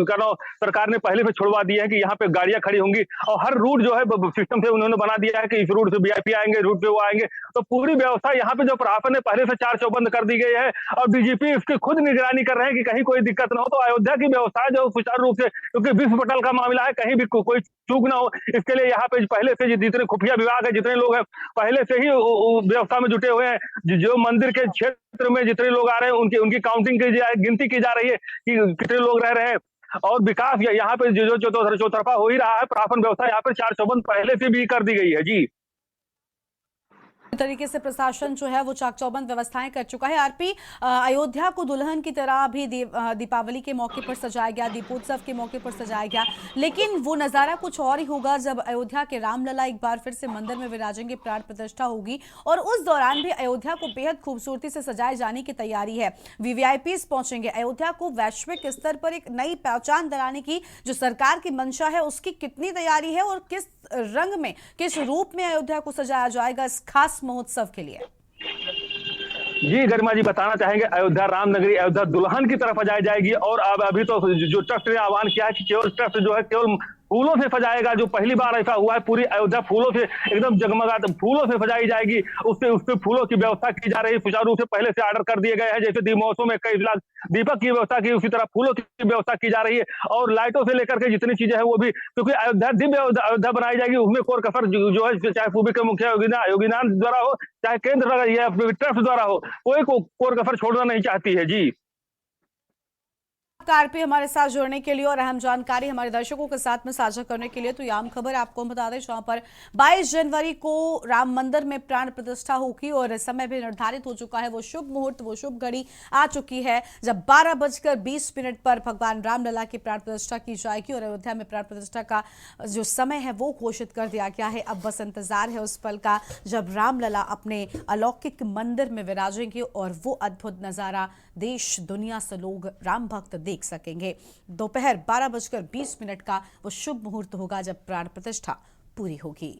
करो सरकार ने पहले से छुड़वा दिया है कि यहाँ पे गाड़ियां खड़ी होंगी। और हर रूट जो है सिस्टम से उन्होंने बना दिया है कि इस रूट से वीआईपी आएंगे, रूट पे वो आएंगे। तो पूरी व्यवस्था यहाँ पे जो प्रशासन ने पहले से 4 चौबंद कर दी गई है। और डीजीपी इसकी खुद निगरानी कर रहे हैं कि कहीं कोई दिक्कत ना हो। तो अयोध्या की व्यवस्था जो सुचारू रूप से, क्योंकि विश्व पटल का मामला है, कहीं भी कोई चूक ना हो, इसके लिए यहाँ पे पहले से जितने खुफिया विभाग है, जितने लोग हैं, पहले से ही व्यवस्था में जुटे हुए हैं। जो मंदिर के क्षेत्र में जितने लोग आ रहे हैं, उनकी काउंटिंग की जाए, गिनती की जा रही है कि कितने लोग रह रहे हैं। और विकास यहाँ पे जो चौतरफा हो ही रहा है। प्रशासन व्यवस्था यहाँ पे 4 चौबंद पहले से भी कर दी गई है। जी, तरीके से प्रशासन जो है वो चाक चौबंद व्यवस्थाएं कर चुका है। आरपी, अयोध्या को दुल्हन की तरह भी दीपावली के मौके पर सजाया गया, दीपोत्सव के मौके पर सजाया गया, लेकिन वो नजारा कुछ और ही होगा जब अयोध्या के रामलला एक बार फिर से मंदिर में विराजेंगे, प्राण प्रतिष्ठा होगी और उस दौरान भी अयोध्या को बेहद खूबसूरती से सजाए जाने की तैयारी है। वीवीआईपी पहुंचेंगे। अयोध्या को वैश्विक स्तर पर एक नई पहचान दिलाने की जो सरकार की मंशा है, उसकी कितनी तैयारी है और किस रंग में, किस रूप में अयोध्या को सजाया जाएगा इस खास महोत्सव के लिए? जी गरिमा जी, बताना चाहेंगे, अयोध्या रामनगरी, अयोध्या दुल्हन की तरफ सजाई जाएगी। और अब अभी तो जो ट्रस्ट ने आह्वान किया है कि केवल ट्रस्ट जो है केवल फूलों से सजाएगा। जो पहली बार ऐसा हुआ है, पूरी अयोध्या फूलों से एकदम जगमगाता फूलों से सजाई जाएगी। उससे फूलों की व्यवस्था की जा रही है। सुचारू रूप से पहले से ऑर्डर कर दिए गए हैं। जैसे दीपोत्सव में कई लाख दीपक की व्यवस्था की, उसी तरह फूलों की व्यवस्था की जा रही है। और लाइटों से लेकर के जितनी चीजें हैं वो भी, क्योंकि अयोध्या दिव्य अयोध्या बनाई जाएगी। उसमें कोर कसर जो है, चाहे सूबे के मुखिया योगीनाथ द्वारा हो, चाहे केंद्र या ट्रस्ट द्वारा हो, कोई कोर कसर छोड़ना नहीं चाहती है। जी, आरपी हमारे साथ जुड़ने के लिए और अहम जानकारी हमारे दर्शकों के साथ में साझा करने के लिए। तो यह खबर आपको हम बता दें, जहां पर 22 जनवरी को राम मंदिर में प्राण प्रतिष्ठा होगी और समय भी निर्धारित हो चुका है। वो शुभ मुहूर्त, वो शुभ घड़ी आ चुकी है जब 12:20 पर भगवान रामलला की प्राण प्रतिष्ठा की जाएगी और अयोध्या में प्राण प्रतिष्ठा का जो समय है वो घोषित कर दिया गया है। अब बस इंतजार है उस पल का जब रामलला अपने अलौकिक मंदिर में विराजेंगे और वो अद्भुत नजारा देश दुनिया से लोग राम भक्त देख सकेंगे। दोपहर 12:20 का वो शुभ मुहूर्त होगा जब प्राण प्रतिष्ठा पूरी होगी।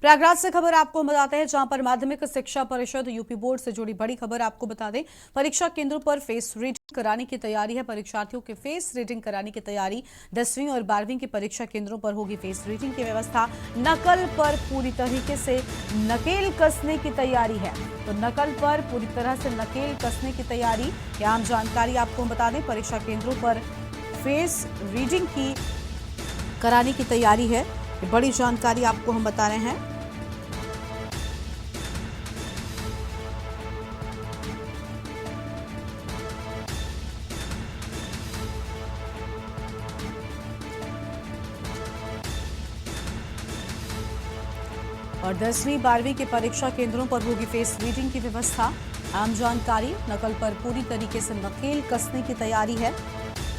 प्रयागराज से खबर आपको बताते हैं, जहां पर माध्यमिक शिक्षा परिषद यूपी बोर्ड से जुड़ी बड़ी खबर आपको बता दें। परीक्षा केंद्रों पर फेस रीडिंग कराने की तैयारी है। परीक्षार्थियों के फेस रीडिंग कराने की तैयारी। 10वीं और 12वीं की परीक्षा केंद्रों पर होगी फेस रीडिंग की व्यवस्था। नकल पर पूरी तरीके से नकेल कसने की तैयारी है। तो नकल पर पूरी तरह से नकेल कसने की तैयारी, यह आम जानकारी आपको बता दें। परीक्षा केंद्रों पर फेस रीडिंग की कराने की तैयारी है, बड़ी जानकारी आपको हम बता रहे हैं। और 10वीं 12वीं के परीक्षा केंद्रों पर होगी फेस रीडिंग की व्यवस्था। आम जानकारी, नकल पर पूरी तरीके से नकेल कसने की तैयारी है।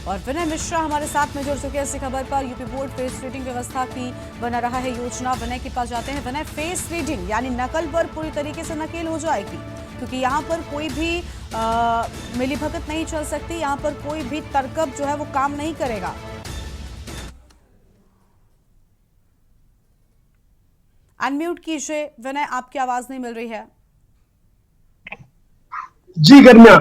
और विनय मिश्रा हमारे साथ में जुड़ चुके हैं इसी खबर पर। यूपी बोर्ड फेस रीडिंग व्यवस्था की बना रहा है योजना। विनय के पास जाते हैं। विनय, फेस रीडिंग यानी नकल पर पूरी तरीके से नकेल हो जाएगी, क्योंकि यहाँ पर कोई भी मिलीभगत नहीं चल सकती, यहाँ पर कोई भी तरकब जो है वो काम नहीं करेगा। अनम्यूट कीजिए विनय, आपकी आवाज नहीं मिल रही है। जी गरिमा,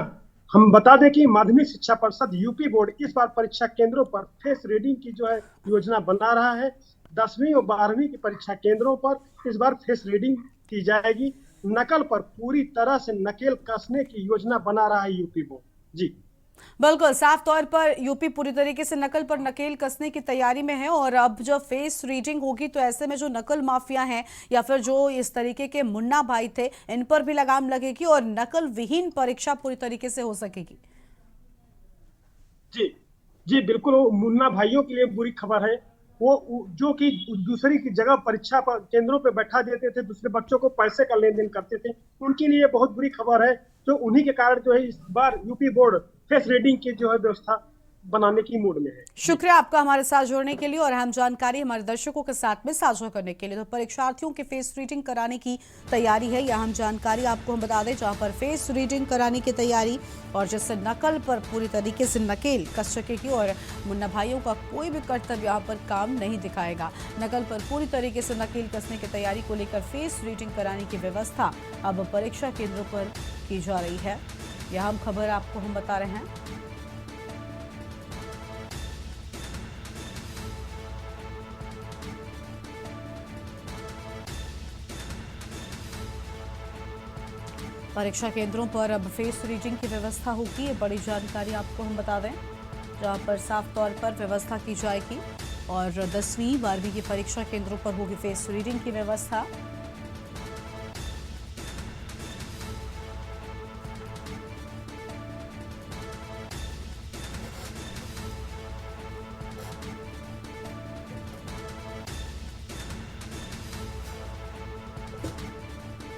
हम बता दें कि माध्यमिक शिक्षा परिषद यूपी बोर्ड इस बार परीक्षा केंद्रों पर फेस रीडिंग की जो है योजना बना रहा है। 10वीं और 12वीं की परीक्षा केंद्रों पर इस बार फेस रीडिंग की जाएगी। नकल पर पूरी तरह से नकेल कसने की योजना बना रहा है यूपी बोर्ड। जी बिल्कुल, साफ तौर पर यूपी पूरी तरीके से नकल पर नकेल कसने की तैयारी में है और अब जब फेस रीडिंग होगी तो ऐसे में जो नकल माफिया हैं या फिर जो इस तरीके के मुन्ना भाई थे, इन पर भी लगाम लगेगी और नकल विहीन परीक्षा पूरी तरीके से हो सकेगी। जी जी बिल्कुल, वो मुन्ना भाइयों के लिए बुरी खबर है। वो जो कि दूसरी की जगह परीक्षा पर केंद्रों पे बैठा देते थे, दूसरे बच्चों को पैसे का लेन देन करते थे, उनके लिए बहुत बुरी खबर है। जो उन्हीं के कारण जो है इस बार यूपी बोर्ड फेस रीडिंग की जो है व्यवस्था बनाने की मूड में है। शुक्रिया आपका हमारे साथ जुड़ने के लिए और अहम जानकारी हमारे दर्शकों के साथ में साझा करने के लिए। तो परीक्षार्थियों के फेस रीडिंग कराने की तैयारी है, यह अहम जानकारी आपको हम बता दें, जहां पर फेस रीडिंग कराने की तैयारी और जिससे नकल पर पूरी तरीके से नकेल कस सकेगी और मुन्ना भाइयों का कोई भी कर्तव्य यहाँ पर काम नहीं दिखाएगा। नकल पर पूरी तरीके से नकेल कसने की तैयारी को लेकर फेस रीडिंग कराने की व्यवस्था अब परीक्षा केंद्रों पर की जा रही है। यह अहम खबर आपको हम बता रहे हैं। परीक्षा केंद्रों पर अब फेस रीडिंग की व्यवस्था होगी, ये बड़ी जानकारी आपको हम बता दें, जहां पर साफ तौर पर व्यवस्था की जाएगी और 10वीं 12वीं की परीक्षा केंद्रों पर होगी फेस रीडिंग की व्यवस्था।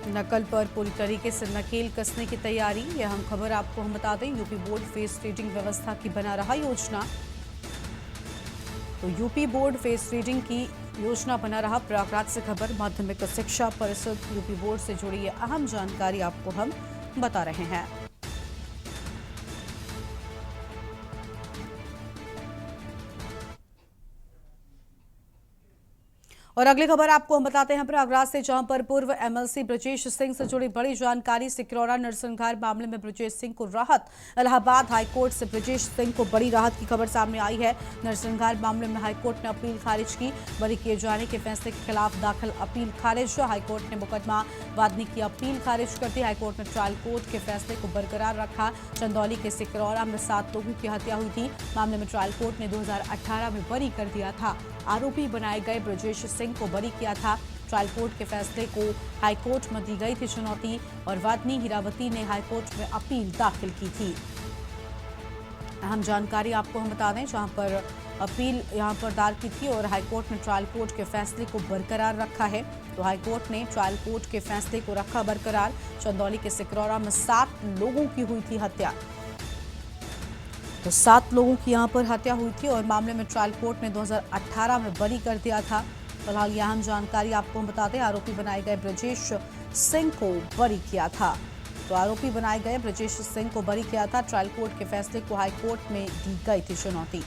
नकल पर पूरी तरीके से नकेल कसने की तैयारी, यह हम खबर आपको हम बता दें। यूपी बोर्ड फेस रीडिंग व्यवस्था की बना रहा योजना। तो यूपी बोर्ड फेस रीडिंग की योजना बना रहा। प्रयागराज से खबर, माध्यमिक शिक्षा परिषद यूपी बोर्ड से जुड़ी यह अहम जानकारी आपको हम बता रहे हैं। और अगली खबर आपको हम बताते हैं प्रयागराज से, जहां पर पूर्व एमएलसी ब्रजेश सिंह से जुड़ी बड़ी जानकारी। सिकरौरा नरसंहार मामले में ब्रजेश सिंह को राहत। इलाहाबाद हाईकोर्ट से ब्रजेश सिंह को बड़ी राहत की खबर सामने आई है। नरसंहार मामले में हाईकोर्ट ने अपील खारिज की। बरी किए जाने के फैसले के खिलाफ दाखिल अपील खारिज। हाईकोर्ट ने मुकदमा वादनी की अपील खारिज कर दी। हाईकोर्ट ने ट्रायल कोर्ट के फैसले को बरकरार रखा। चंदौली के सिकरौरा में 7 लोगों की हत्या हुई थी। मामले में ट्रायल कोर्ट ने 2018 में बरी कर दिया था। आरोपी बनाए गए ब्रजेश सिंह को बरी किया था। ट्रायल कोर्ट के फैसले को हाईकोर्ट में दी गई थी चुनौती और वादनी हीरावती ने हाईकोर्ट में अपील दाखिल की थी। अहम जानकारी आपको हम बता दें, जहां पर अपील यहां पर दायर की थी और हाईकोर्ट ने ट्रायल कोर्ट के फैसले को बरकरार रखा है। तो हाईकोर्ट ने ट्रायल कोर्ट के फैसले को रखा बरकरार। चंदौली के सिकरौरा में 7 लोगों की हुई थी हत्या। तो 7 लोगों की यहां पर हत्या हुई थी और मामले में ट्रायल कोर्ट ने 2018 में बरी कर दिया था। फिलहाल यह अहम जानकारी आपको हम बता दें, आरोपी बनाए गए ब्रजेश सिंह को बरी किया था। तो आरोपी बनाए गए ब्रजेश सिंह को बरी किया था। ट्रायल कोर्ट के फैसले को हाईकोर्ट में दी गई थी चुनौती।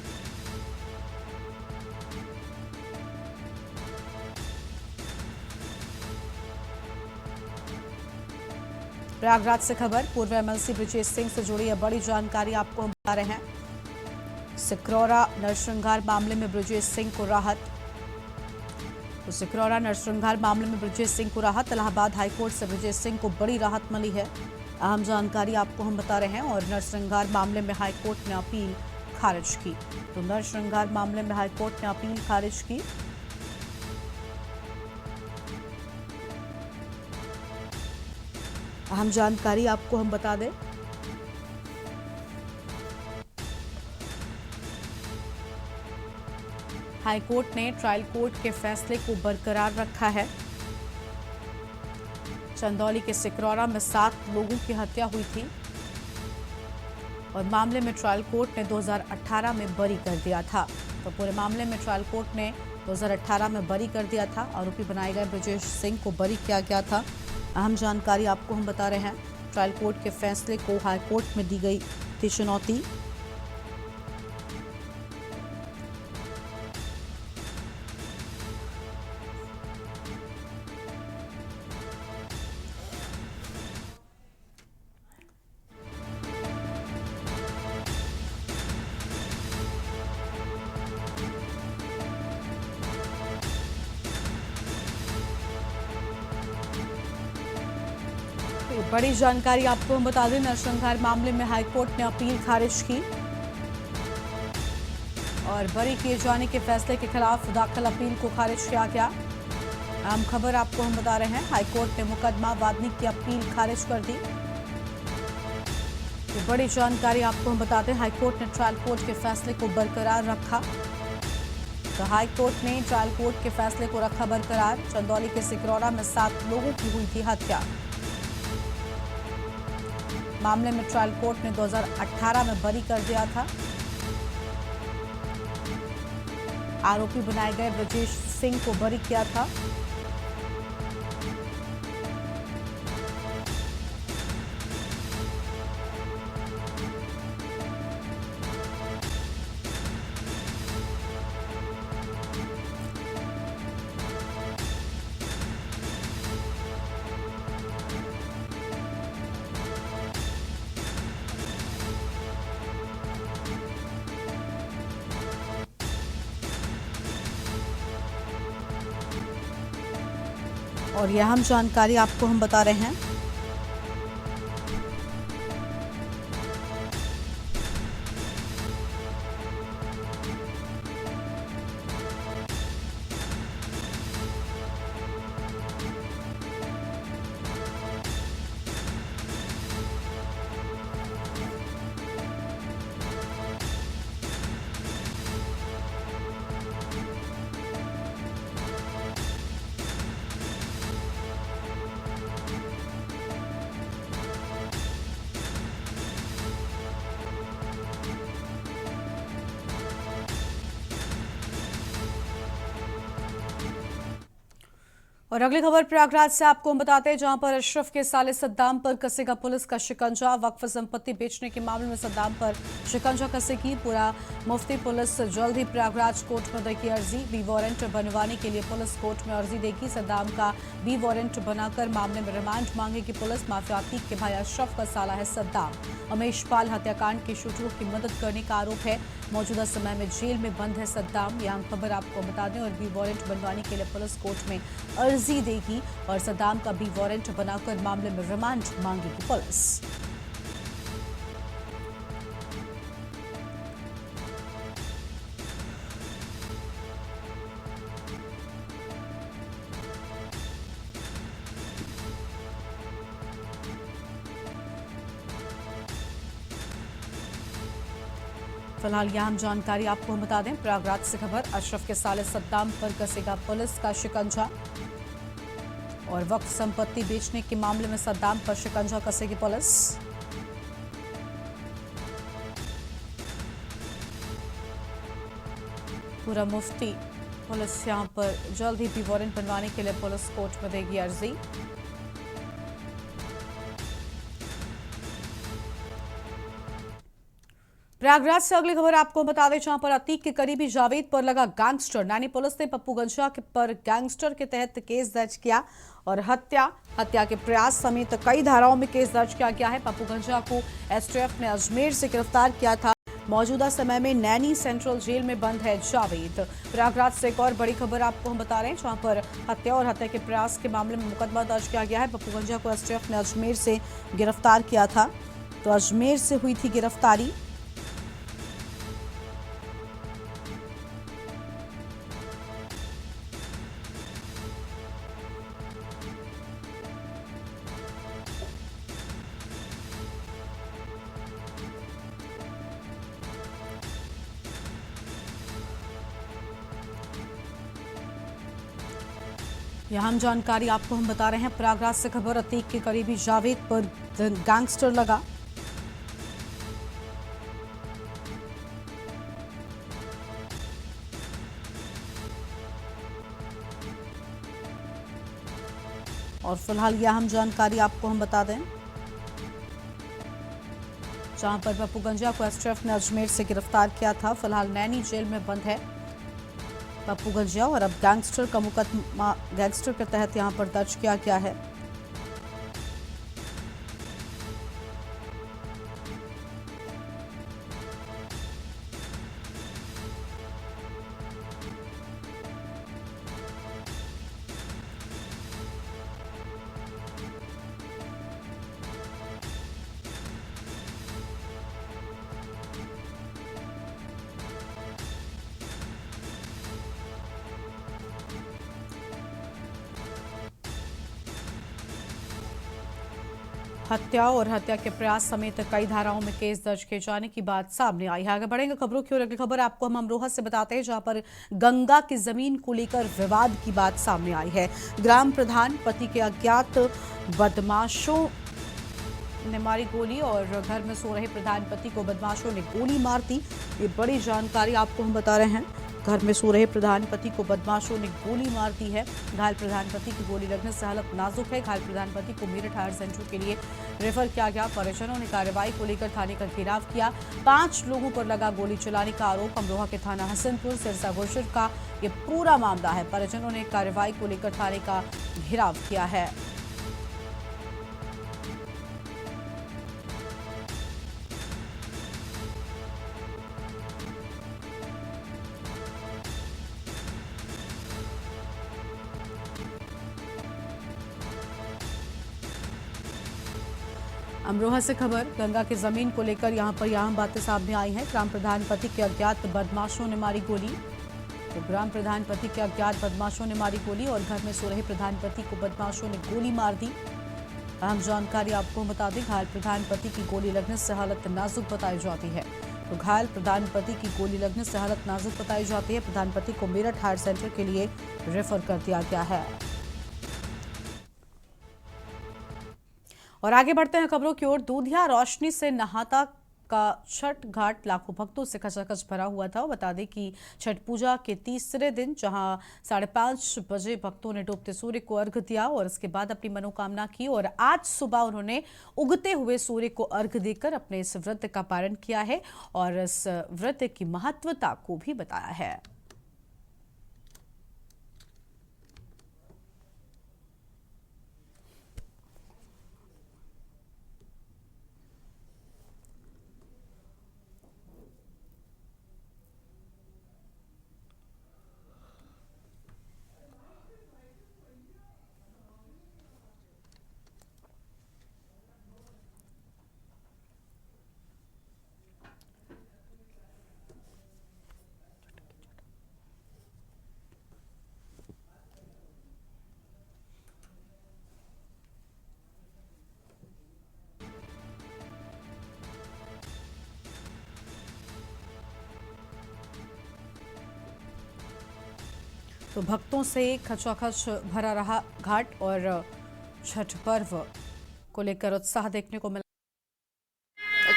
प्रयागराज से खबर, पूर्व एमएलसी ब्रजेश सिंह से जुड़ी यह बड़ी जानकारी आपको हम बता रहे हैं। सिकरौरा नरसंहार मामले में ब्रजेश सिंह को राहत। तो सिकरौरा नरसंहार मामले में ब्रजेश सिंह को राहत। इलाहाबाद हाईकोर्ट से ब्रजेश सिंह को बड़ी राहत मिली है। अहम जानकारी आपको हम बता रहे हैं। और नरसंहार मामले में हाईकोर्ट ने अपील खारिज की। तो नरसंहार मामले में हाईकोर्ट ने अपील खारिज की। अहम जानकारी आपको हम बता दें, हाईकोर्ट ने ट्रायल कोर्ट के फैसले को बरकरार रखा है। चंदौली के सिकरौरा में 7 लोगों की हत्या हुई थी और मामले में ट्रायल कोर्ट ने 2018 में बरी कर दिया था। तो पूरे मामले में ट्रायल कोर्ट ने 2018 में बरी कर दिया था। आरोपी बनाए गए ब्रजेश सिंह को बरी किया गया था। अहम जानकारी आपको हम बता रहे हैं। ट्रायल कोर्ट के फैसले को हाईकोर्ट में दी गई थी चुनौती। बड़ी जानकारी आपको हम बता दें, नरसंहार मामले में हाईकोर्ट ने अपील खारिज की और बरी किए जाने के फैसले के खिलाफ दाखिल अपील को खारिज किया गया। अहम खबर आपको हम बता रहे हैं, हाईकोर्ट ने मुकदमा वादनी की अपील खारिज कर दी। ये बड़ी जानकारी आपको हम बताते हैं, हाईकोर्ट ने ट्रायल कोर्ट के फैसले को बरकरार रखा। तो हाईकोर्ट ने ट्रायल कोर्ट के फैसले को रखा बरकरार। चंदौली के सिकरौरा में 7 लोगों की हुई थी हत्या। मामले में ट्रायल कोर्ट ने 2018 में बरी कर दिया था। आरोपी बनाए गए ब्रजेश सिंह को बरी किया था। और यह अहम जानकारी आपको हम बता रहे हैं, और अगली खबर प्रयागराज से आपको हम बताते हैं, जहां पर अशरफ के साले सद्दाम पर कसेगा पुलिस का शिकंजा। वक्फ संपत्ति बेचने के मामले में सद्दाम पर शिकंजा कसेगी। पूरा मुफ्ती पुलिस जल्द ही प्रयागराज कोर्ट में देगी अर्जी। बी वारंट बनवाने के लिए पुलिस कोर्ट में अर्जी देगी। सद्दाम का बी वारंट बनाकर मामले में रिमांड मांगेगी पुलिस। माफिया अतीक के भाई अशरफ का साला है सद्दाम। अमेश पाल हत्याकांड के शूटरों की मदद करने का आरोप है। मौजूदा समय में जेल में बंद है सद्दाम। यह खबर आपको बता दें। और बी वारंट बनवाने के लिए पुलिस कोर्ट में अर्जी देगी और सद्दाम का बी वारंट बनाकर मामले में रिमांड मांगेगी पुलिस। फिलहाल यह हम जानकारी आपको हम बता दें, प्रयागराज से खबर। अशरफ के साले सद्दाम पर कसेगा पुलिस का शिकंजा और वक्फ संपत्ति बेचने के मामले में सद्दाम पर शिकंजा कसेगी पुलिस। पूरा मुफ्ती पुलिस यहां पर जल्द ही बी वारंट बनवाने के लिए पुलिस कोर्ट में देगी अर्जी। प्रयागराज से अगली खबर आपको बता दें, जहां पर अतीक के करीबी जावेद पर लगा गैंगस्टर। नैनी पुलिस ने पप्पू गंजा पर गैंगस्टर के तहत केस दर्ज किया और हत्या के प्रयास समेत कई धाराओं में केस दर्ज किया गया है। पप्पू गंजा को एसटीएफ ने अजमेर से गिरफ्तार किया था। मौजूदा समय में नैनी सेंट्रल जेल में बंद है जावेद। प्रयागराज से एक और बड़ी खबर आपको हम बता रहे हैं, जहां पर हत्या और हत्या के प्रयास के मामले में मुकदमा दर्ज किया गया है। पप्पू गंजा को एसटीएफ ने अजमेर से गिरफ्तार किया था। तो अजमेर से हुई थी गिरफ्तारी। यह हम जानकारी आपको हम बता रहे हैं, प्रयागराज से खबर। अतीक के करीबी जावेद पर गैंगस्टर लगा। और फिलहाल यह हम जानकारी आपको हम बता दें, जहां पर पप्पू गंजा को एसटीएफ ने अजमेर से गिरफ्तार किया था। फिलहाल नैनी जेल में बंद है पप्पू गंजा और अब गैंगस्टर का मुकदमा गैंगस्टर के तहत यहां पर दर्ज किया गया है। हत्या और हत्या के प्रयास समेत कई धाराओं में केस दर्ज किए जाने की बात सामने आई है। आगे बढ़ेंगे खबरों की ओर। अगली खबर आपको हम अमरोहा से बताते हैं, जहां पर गंगा की जमीन को लेकर विवाद की बात सामने आई है। ग्राम प्रधान पति के अज्ञात बदमाशों ने मारी गोली और घर में सो रहे प्रधान पति को बदमाशों ने गोली मार दी। ये बड़ी जानकारी आपको हम बता रहे हैं। घर में सो रहे प्रधान पति को बदमाशों ने गोली मार दी है। घायल प्रधान पति की गोली लगने से हालत नाजुक है। घायल प्रधान पति को मेरठ हायर सेंटर के लिए रेफर किया गया। परिजनों ने कार्रवाई को लेकर थाने का घेराव किया। 5 लोगों पर लगा गोली चलाने का आरोप। अमरोहा के थाना हसनपुर सिरसा गुरशर का ये पूरा मामला है। परिजनों ने कार्रवाई को लेकर थाने का घेराव किया है। अमरोहा से खबर, गंगा की जमीन को लेकर यहां बातें सामने आई हैं। ग्राम प्रधान पति के अज्ञात बदमाशों ने मारी गोली। तो ग्राम प्रधान पति के अज्ञात बदमाशों ने मारी गोली और घर में सो रहे प्रधान पति को बदमाशों ने गोली मार दी। अहम जानकारी आपको बता दें, घायल प्रधान पति की गोली लगने से हालत नाजुक बताई जाती है। तो घायल प्रधान पति की गोली लगने से हालत नाजुक बताई जाती है। प्रधान पति को मेरठ हायर सेंटर के लिए रेफर कर दिया गया है। और आगे बढ़ते हैं खबरों की ओर। दूधिया रोशनी से नहाता का छठ घाट लाखों भक्तों से खचाखच भरा हुआ था। बता दें कि छठ पूजा के तीसरे दिन जहां 5:30 बजे भक्तों ने डूबते सूर्य को अर्घ्य दिया और इसके बाद अपनी मनोकामना की। और आज सुबह उन्होंने उगते हुए सूर्य को अर्घ्य देकर अपने इस व्रत का पारण किया है और इस व्रत की महत्वता को भी बताया है। तो भक्तों से खचाखच भरा रहा घाट और छठ पर्व को लेकर उत्साह देखने को मिला।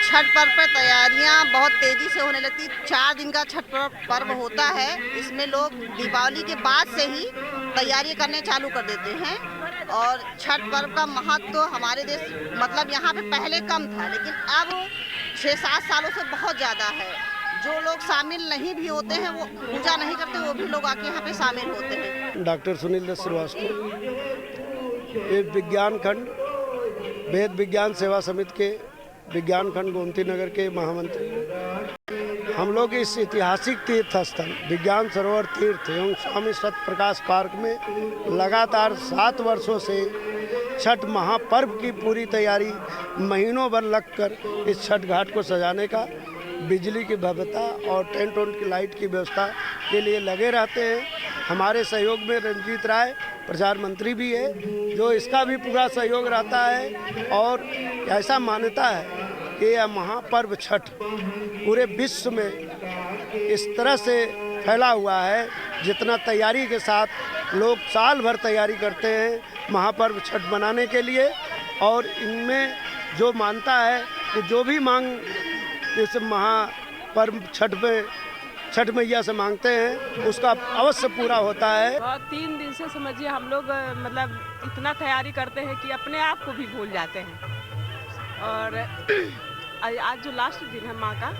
छठ पर्व पर तैयारियां बहुत तेजी से होने लगती। 4 दिन का छठ पर्व होता है। इसमें लोग दीपावली के बाद से ही तैयारी करने चालू कर देते हैं। और छठ पर्व का महत्व तो हमारे देश मतलब यहाँ पे पहले कम था, लेकिन अब 6-7 सालों से बहुत ज़्यादा है। जो लोग शामिल नहीं भी होते हैं, वो पूजा नहीं करते, वो भी लोग आके यहाँ पे शामिल होते हैं। डॉक्टर सुनील दत्त श्रीवास्तव, वेद विज्ञान खंड वेद विज्ञान सेवा समिति के विज्ञान खंड गोमती नगर के महामंत्री। हम लोग इस ऐतिहासिक तीर्थ स्थल विज्ञान सरोवर तीर्थ एवं स्वामी सत्य प्रकाश पार्क में लगातार 7 वर्षों से छठ महापर्व की पूरी तैयारी महीनों भर लगकर इस छठ घाट को सजाने का, बिजली की भव्यता और टेंट की लाइट की व्यवस्था के लिए लगे रहते हैं। हमारे सहयोग में रंजीत राय प्रचार मंत्री भी है, जो इसका भी पूरा सहयोग रहता है। और ऐसा मान्यता है कि यह महापर्व छठ पूरे विश्व में इस तरह से फैला हुआ है, जितना तैयारी के साथ लोग साल भर तैयारी करते हैं महापर्व छठ मनाने के लिए। और इनमें जो मानता है कि जो भी मांग इस महापर्व छठ मैया से मांगते हैं, उसका अवश्य पूरा होता है। और 3 दिन से समझिए हम लोग मतलब इतना तैयारी करते हैं कि अपने आप को भी भूल जाते हैं। और आज जो लास्ट दिन है माँ का,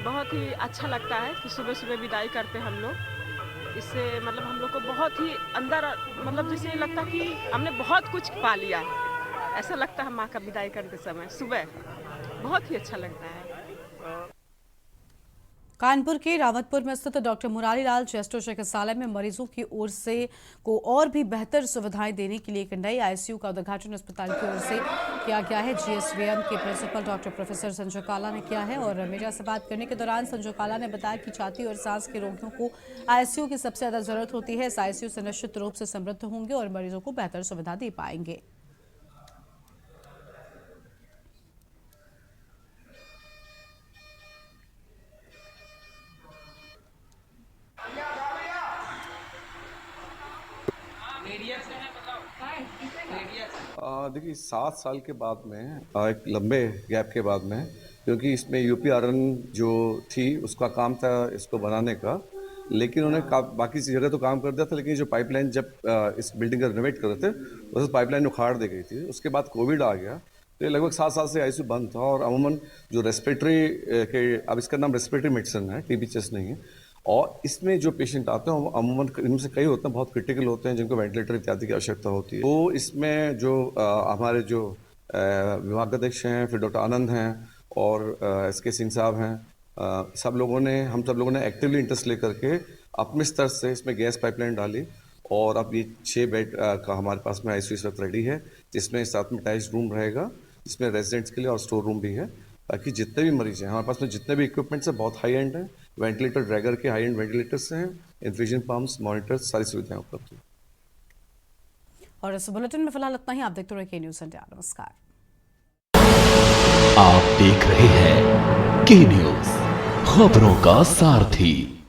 बहुत ही अच्छा लगता है कि सुबह सुबह विदाई करते हैं हम लोग। इससे मतलब हम लोग को बहुत ही अंदर मतलब जैसे लगता कि हमने बहुत कुछ पा लिया है, ऐसा लगता है माँ का विदाई करते समय सुबह। बहुत ही अच्छा लगता है। कानपुर के रावतपुर में स्थित डॉक्टर मुरारीलाल चेस्टर चिकित्सालय में मरीजों की ओर से को और भी बेहतर सुविधाएं देने के लिए एक नई आईसीयू का उद्घाटन अस्पताल की ओर से किया गया है। जीएसवीएम के प्रिंसिपल डॉक्टर प्रोफेसर संजय काला ने किया है। और मीडिया से बात करने के दौरान संजय काला ने बताया कि छाती और सांस के रोगियों को आईसीयू की सबसे ज्यादा जरूरत होती है। इस आईसीयू से निश्चित रूप से समृद्ध होंगे और मरीजों को बेहतर सुविधा दे पाएंगे। देखिए 7 साल के बाद में एक लंबे गैप के बाद में, क्योंकि इसमें यूपी आरएन जो थी उसका काम था इसको बनाने का, लेकिन उन्होंने बाकी जगह तो काम कर दिया था, लेकिन जो पाइपलाइन जब इस बिल्डिंग का रिनोवेट कर रहे थे उस पाइपलाइन उखाड़ दी गई थी। उसके बाद कोविड आ गया, तो ये लगभग 7 साल से आईसीयू बंद था। और अमूमन जो रेस्पिरेटरी के, अब इसका नाम रेस्पिरेटरी मेडिसिन है, टीबी चेस्ट नहीं है। और इसमें जो पेशेंट आते हैं वो अमूमन इनमें से कई होते हैं बहुत क्रिटिकल होते हैं, जिनको वेंटिलेटर इत्यादि की आवश्यकता होती है। तो इसमें जो हमारे जो विभागाध्यक्ष हैं, फिर डॉक्टर आनंद हैं और SK सिंह साहब हैं, हम सब लोगों ने एक्टिवली इंटरेस्ट लेकर के अपने स्तर से इसमें गैस पाइपलाइन डाली। और अब ये 6 बेड का हमारे पास में आईसीयू इस वक्त रेडी है, जिसमें साथ में अटैच्ड रूम रहेगा, जिसमें रेजिडेंट्स के लिए और स्टोर रूम भी है, ताकि जितने भी मरीज हैं हमारे पास में, जितने भी इक्विपमेंट्स हैं बहुत हाई एंड है। वेंटिलेटर ड्रैगर के हाई एंड वेंटिलेटर्स हैं, इन्फ्यूजन पंप्स, मॉनिटर्स, सारी सुविधाएं उपलब्ध हैं। और इस बुलेटिन में फिलहाल इतना ही। आप देखते रहिए के न्यूज़ इंडिया। नमस्कार। आप देख रहे हैं के न्यूज़, खबरों का सारथी।